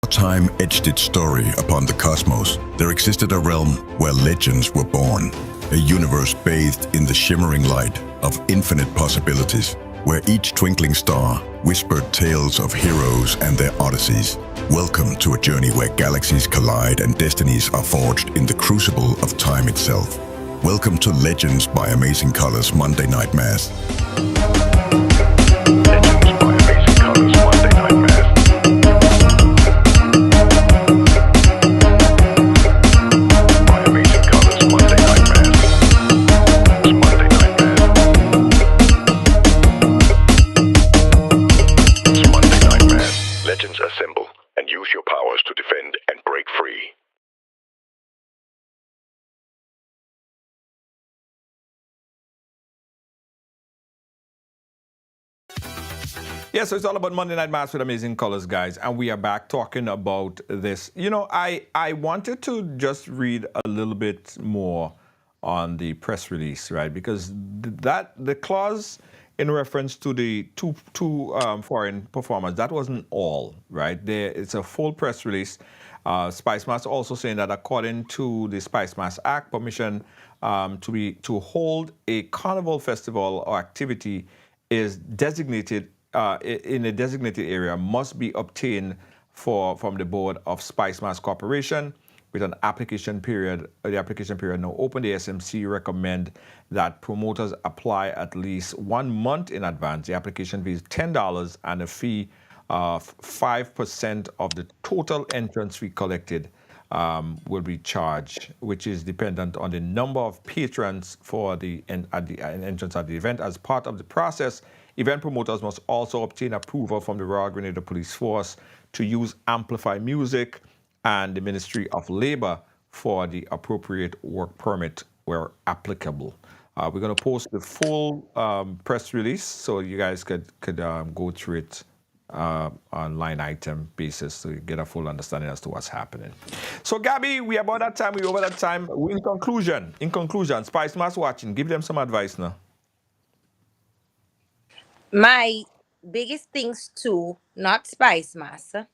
Time etched its story upon the cosmos, there existed a realm where legends were born, a universe bathed in the shimmering light of infinite possibilities, where each twinkling star whispered tales of heroes and their odysseys. Welcome to a journey where galaxies collide and destinies are forged in the crucible of time itself. Welcome to Legends by Amazing Colors Monday Night Mass. Legends by Amazing Colors Monday Night Mass. By Amazing Colors Monday Night Mass. Monday Night Mass. It's Monday Night Mass. Legends assemble and use your powers to defend and break free. Yeah, so it's all about Monday Night Mass with Amazing Colors, guys. And we are back talking about this. You know, I wanted to just read a little bit more on the press release, right? Because the clause in reference to the two foreign performers, that wasn't all, right? It's a full press release. Spicemas also saying that according to the Spicemas Act, permission to hold a carnival festival or activity is designated in a designated area must be obtained from the board of Spicemas Corporation with an application period. The application period now open. The SMC recommend that promoters apply at least 1 month in advance. The application fee is $10 and a fee of 5% of the total entrance fee collected will be charged, which is dependent on the number of patrons for the entrance at the event. As part of the process, event promoters must also obtain approval from the Royal Grenada Police Force to use amplified music and the Ministry of Labor for the appropriate work permit where applicable. We're going to post the full press release so you guys could go through it on line item basis so you get a full understanding as to what's happening. So Gabi, we're over that time. In conclusion, Spicemas watching, give them some advice now. My biggest things to not Spicemas,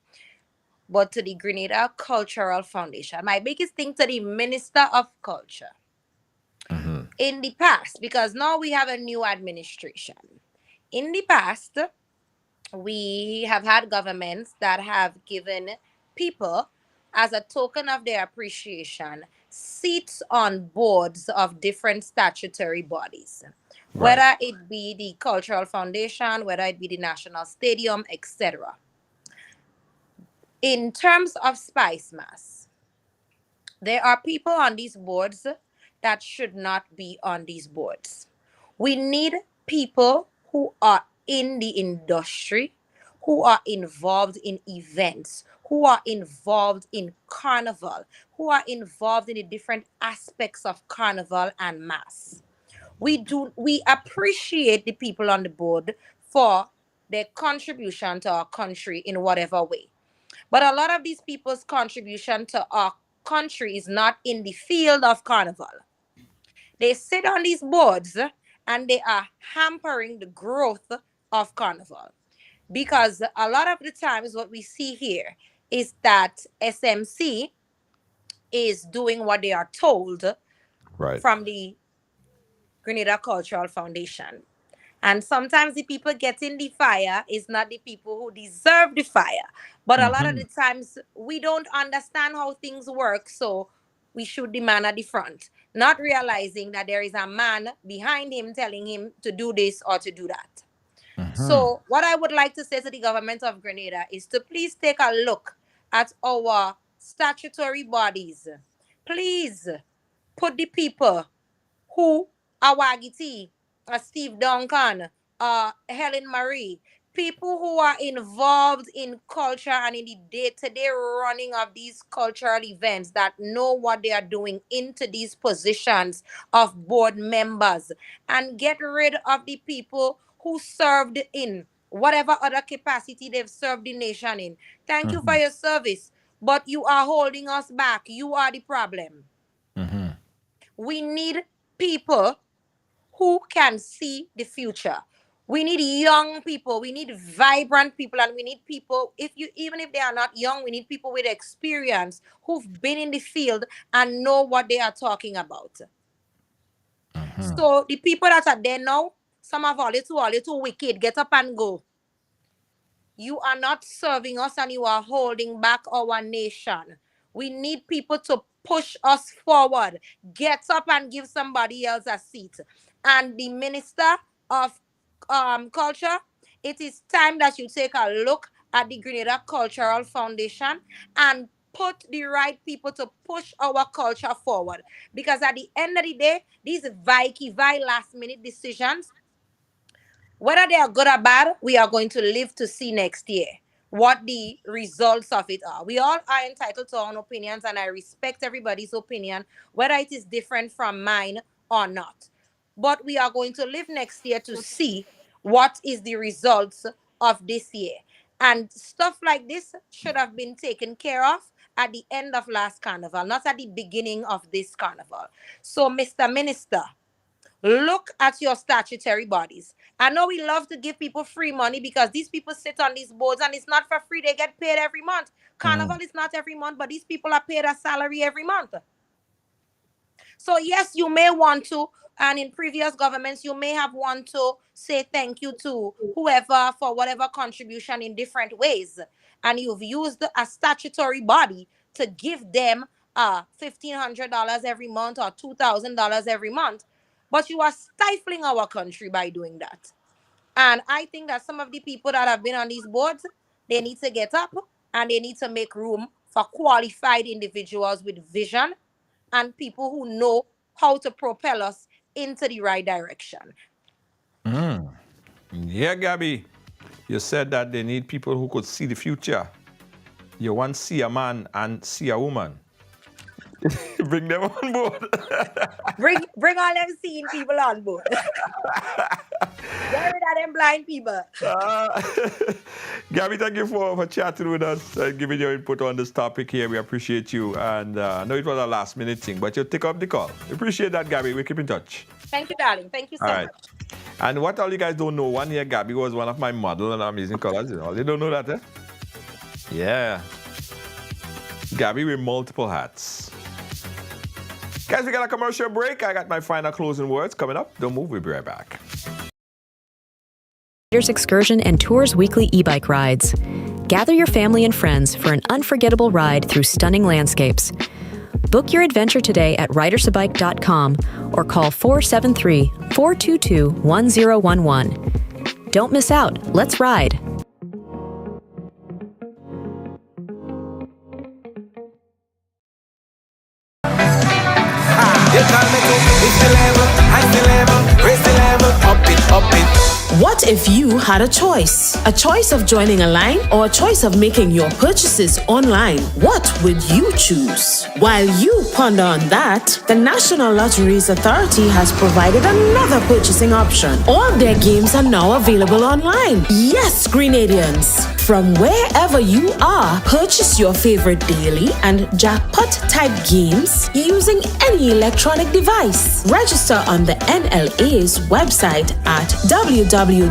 but to the Grenada Cultural Foundation. My biggest thing to the Minister of Culture. In the past, because now we have a new administration. In the past, we have had governments that have given people, as a token of their appreciation, seats on boards of different statutory bodies. Right. Whether it be the Cultural Foundation, whether it be the National Stadium, etc. In terms of Spicemas, there are people on these boards that should not be on these boards. We need people who are in the industry, who are involved in events, who are involved in carnival, who are involved in the different aspects of carnival and mass. We appreciate the people on the board for their contribution to our country in whatever way. But a lot of these people's contribution to our country is not in the field of carnival. They sit on these boards and they are hampering the growth of carnival. Because a lot of the times what we see here is that SMC is doing what they are told Right. from the Grenada Cultural Foundation. And sometimes the people getting the fire is not the people who deserve the fire. But a lot of the times we don't understand how things work. So we shoot the man at the front, not realizing that there is a man behind him telling him to do this or to do that. So, what I would like to say to the government of Grenada is to please take a look at our statutory bodies. Please put the people who Awagiti, Steve Duncan, Helen Marie, people who are involved in culture and in the day-to-day running of these cultural events that know what they are doing into these positions of board members, and get rid of the people who served in whatever other capacity they've served the nation in. Thank you for your service, but you are holding us back. You are the problem. We need people who can see the future. We need young people. We need vibrant people, and we need people. Even if they are not young, we need people with experience who've been in the field and know what they are talking about. So the people that are there now, some of all little wicked. Get up and go. You are not serving us, and you are holding back our nation. We need people to push us forward. Get up and give somebody else a seat. And the Minister of Culture, it is time that you take a look at the Grenada Cultural Foundation and put the right people to push our culture forward. Because at the end of the day, these last minute decisions, whether they are good or bad, we are going to live to see next year what the results of it are. We all are entitled to our own opinions, and I respect everybody's opinion, whether it is different from mine or not. But we are going to live next year to see what is the results of this year. And stuff like this should have been taken care of at the end of last carnival, not at the beginning of this carnival. So, Mr. Minister, look at your statutory bodies. I know we love to give people free money because these people sit on these boards and it's not for free. They get paid every month. Carnival is not every month, but these people are paid a salary every month. So yes, you may want to, and in previous governments, you may have want to say thank you to whoever for whatever contribution in different ways. And you've used a statutory body to give them $1,500 every month or $2,000 every month. But you are stifling our country by doing that. And I think that some of the people that have been on these boards, they need to get up and they need to make room for qualified individuals with vision and people who know how to propel us into the right direction. Yeah, Gabi, you said that they need people who could see the future. You want to see a man and see a woman. Bring them on board. bring all them seeing people on board. Get rid of them blind people. Gabi, thank you for chatting with us and giving your input on this topic here. We appreciate you. And I know it was a last minute thing, but you take up the call. We appreciate that, Gabi. We keep in touch. Thank you, darling. Thank you so much. And what all you guys don't know, one year Gabi was one of my models and Amazing Colors. All you don't know that, eh? Yeah. Gabi with multiple hats. Guys, we got a commercial break. I got my final closing words coming up. Don't move, we'll be right back. Excursion and Tours weekly e-bike rides. Gather your family and friends for an unforgettable ride through stunning landscapes. Book your adventure today at ridersabike.com or call 473-422-1011. Don't miss out. Let's ride. What if you had a choice? A choice of joining a line or a choice of making your purchases online? What would you choose? While you ponder on that, the National Lotteries Authority has provided another purchasing option. All their games are now available online. Yes, Grenadians! From wherever you are, purchase your favorite daily and jackpot type games using any electronic device. Register on the NLA's website at www.nla.gd.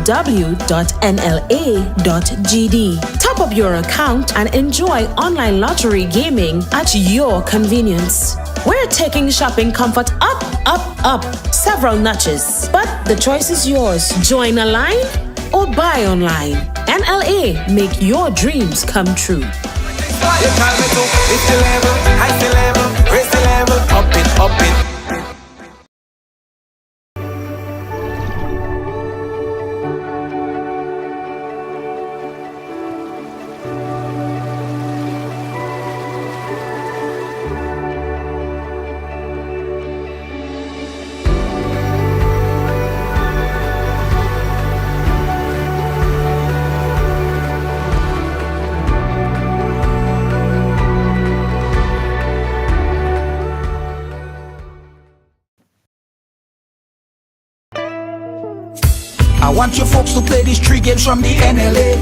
Top up your account and enjoy online lottery gaming at your convenience. We're taking shopping comfort up several notches. But the choice is yours. Join a line or buy online. NLA, make your dreams come true. You call me to, it's the level, high the level, raise the level. Want your folks to play these 3 games from the NLA.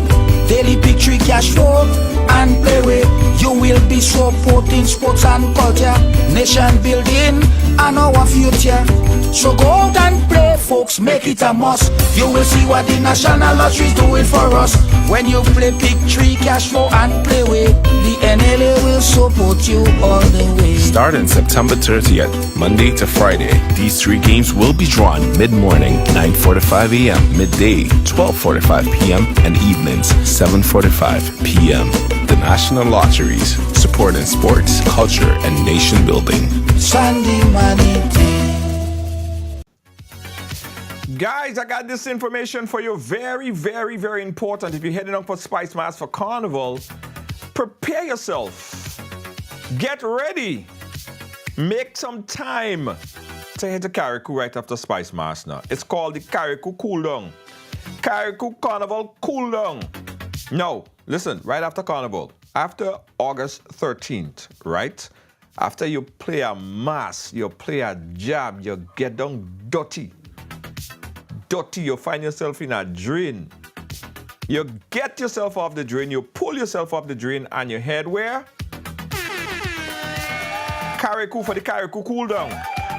Daily pick 3 cash flow and play with. You will be supporting sports and culture, nation building and our future. So go out and play, folks, make it a must. You will see what the National Lottery is doing for us. When you play pick 3 cash flow and play with, the NLA will support you all the way. Starting September 30th, Monday to Friday, these 3 games will be drawn mid-morning, 9:45 a.m., midday, 12:45 p.m., and evenings, 7:45 p.m. The National Lotteries, supporting sports, culture, and nation building. Sunday money day. Guys, I got this information for you. Very, very, very important. If you're heading up for Spicemas for Carnival, prepare yourself. Get ready. Make some time to head to Carriacou right after Spicemas now. It's called the Carriacou Cool Down. Carriacou Carnival Cool Down. No, listen, right after Carnival, after August 13th, right? After you play a mass, you play a jab, you get down dirty. You find yourself in a drain. You get yourself off the drain, you pull yourself off the drain, and you head where? Carriacou for the Carriacou Cool Down.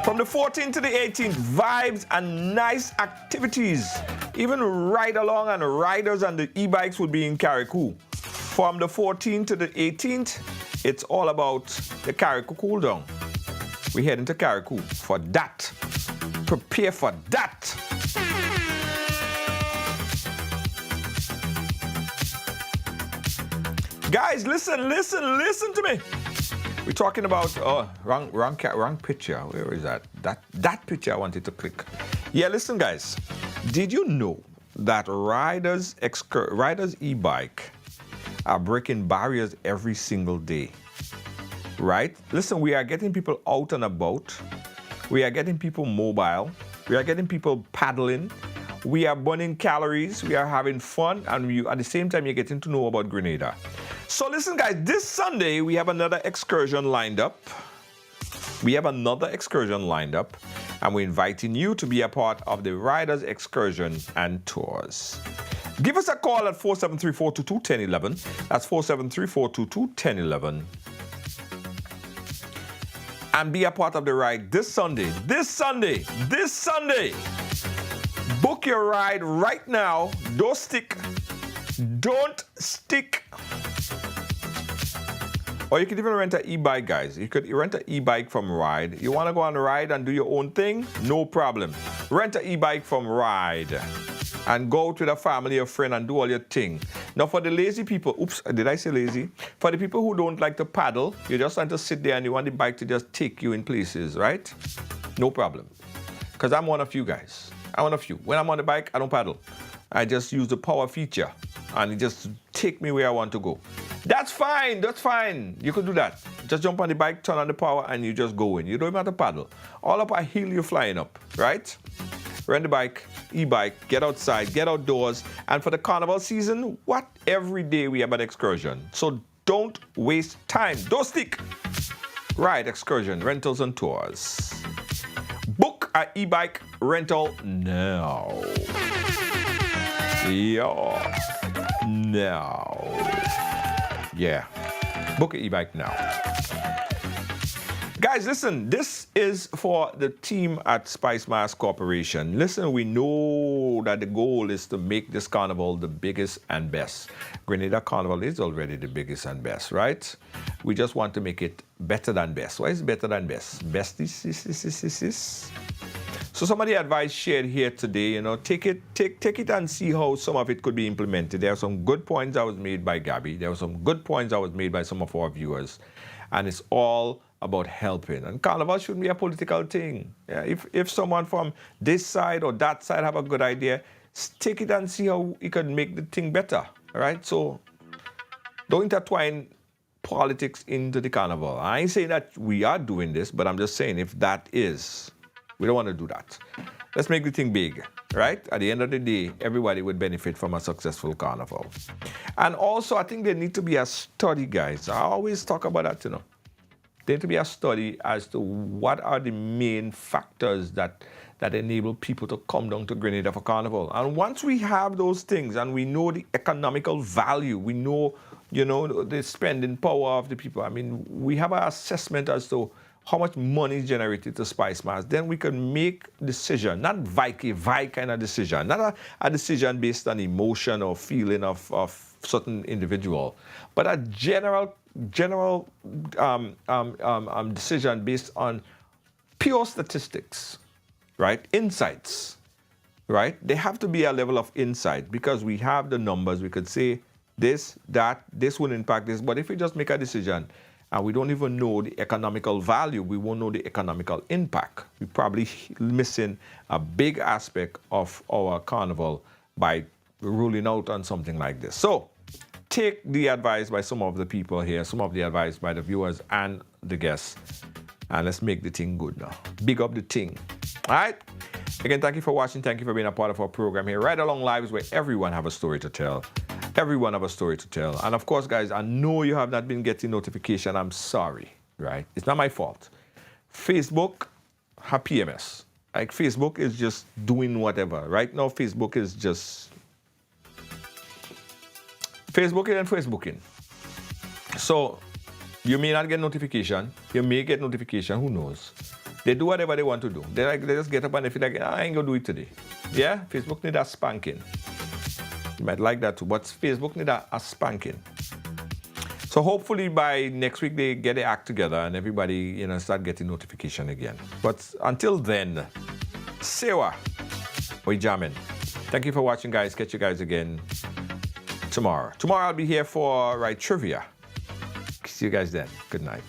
From the 14th to the 18th, vibes and nice activities. Even ride along and riders and the e-bikes will be in Carriacou. From the 14th to the 18th, it's all about the Carriacou Cool Down. We're heading to Carriacou for that. Prepare for that. Guys, listen to me. We're talking about wrong picture. Where is that? That picture I wanted to click. Yeah, listen, guys. Did you know that riders e-bike are breaking barriers every single day? Right? Listen, we are getting people out and about. We are getting people mobile. We are getting people paddling. We are burning calories. We are having fun, and at the same time, you're getting to know about Grenada. So listen, guys, this Sunday, we have another excursion lined up. And we're inviting you to be a part of the Riders Excursion and Tours. Give us a call at 473-422-1011. That's 473-422-1011. And be a part of the ride this Sunday. Book your ride right now. Don't stick. Or you could even rent an e-bike, guys. You could rent an e-bike from Ride. You want to go on a ride and do your own thing? No problem. Rent an e-bike from Ride and go out with a family or friend and do all your thing. Now, for the lazy people, oops, did I say lazy? For the people who don't like to paddle, you just want to sit there and you want the bike to just take you in places, right? No problem. Because I'm one of you guys. When I'm on the bike, I don't paddle. I just use the power feature and it just take me where I want to go. That's fine. You could do that. Just jump on the bike, turn on the power, and you just go in. You don't even have to paddle. All up a hill, you're flying up, right? Rent the bike, e-bike, get outside, get outdoors. And for the carnival season, every day we have an excursion. So don't waste time. Don't stick. Ride, excursion, rentals, and tours. Book an e-bike rental now. Yeah. Book an e-bike now. Guys, listen, this is for the team at Spicemas Corporation. Listen, we know that the goal is to make this carnival the biggest and best. Grenada Carnival is already the biggest and best, right? We just want to make it better than best. Why is it better than best? Best is. So some of the advice shared here today, take it and see how some of it could be implemented. There are some good points that was made by Gabi. There were some good points that was made by some of our viewers. And it's all about helping. And Carnival shouldn't be a political thing. Yeah, if someone from this side or that side have a good idea, take it and see how it can make the thing better. All right? So don't intertwine politics into the Carnival. I ain't saying that we are doing this, but I'm just saying if that is, we don't want to do that. Let's make the thing big, right? At the end of the day, everybody would benefit from a successful carnival. And also, I think there needs to be a study, guys. I always talk about that, There to be a study as to what are the main factors that enable people to come down to Grenada for Carnival. And once we have those things and we know the economical value, we know, the spending power of the people. I mean, we have an assessment as to how much money is generated to Spicemas. Then we can make decision, not vi kind of decision, not a decision based on emotion or feeling of certain individual, but a general decision based on pure statistics, right? Insights, right? There have to be a level of insight because we have the numbers. We could say this, that, this will impact this. But if we just make a decision and we don't even know the economical value, we won't know the economical impact. We're probably missing a big aspect of our carnival by ruling out on something like this. So take the advice by some of the people here, some of the advice by the viewers and the guests, and let's make the thing good now. Big up the thing. All right? Again, thank you for watching. Thank you for being a part of our program here. Right Along Lives, where everyone have a story to tell. Everyone have a story to tell. And of course, guys, I know you have not been getting notification. I'm sorry, right? It's not my fault. Facebook have PMS. Like, Facebook is just doing whatever. Right now, Facebook is just Facebooking and Facebooking. So you may not get notification. You may get notification. Who knows? They do whatever they want to do. They just get up and they feel like, I ain't gonna do it today. Yeah, Facebook need a spanking. You might like that too, but Facebook need a spanking. So hopefully by next week they get their act together and everybody, start getting notification again. But until then, sewa, we jamming. Thank you for watching, guys. Catch you guys again tomorrow. Tomorrow I'll be here for trivia. See you guys then. Good night.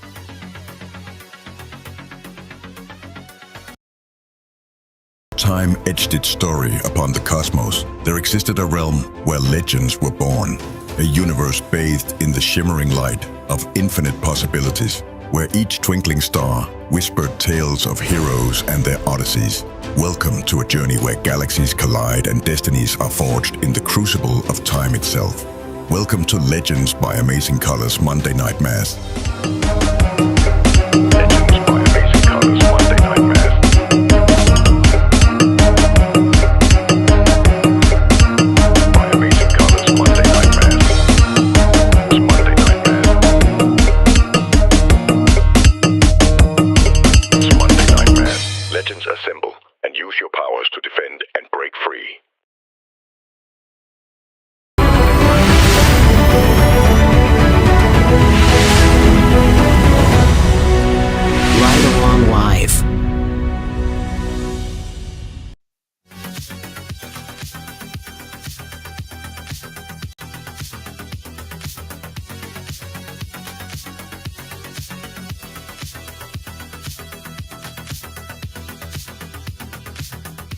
Time etched its story upon the cosmos. There existed a realm where legends were born, a universe bathed in the shimmering light of infinite possibilities, where each twinkling star whispered tales of heroes and their odysseys. Welcome to a journey where galaxies collide and destinies are forged in the crucible of time itself. Welcome to Legends by Amazing Colors Monday Night Mass.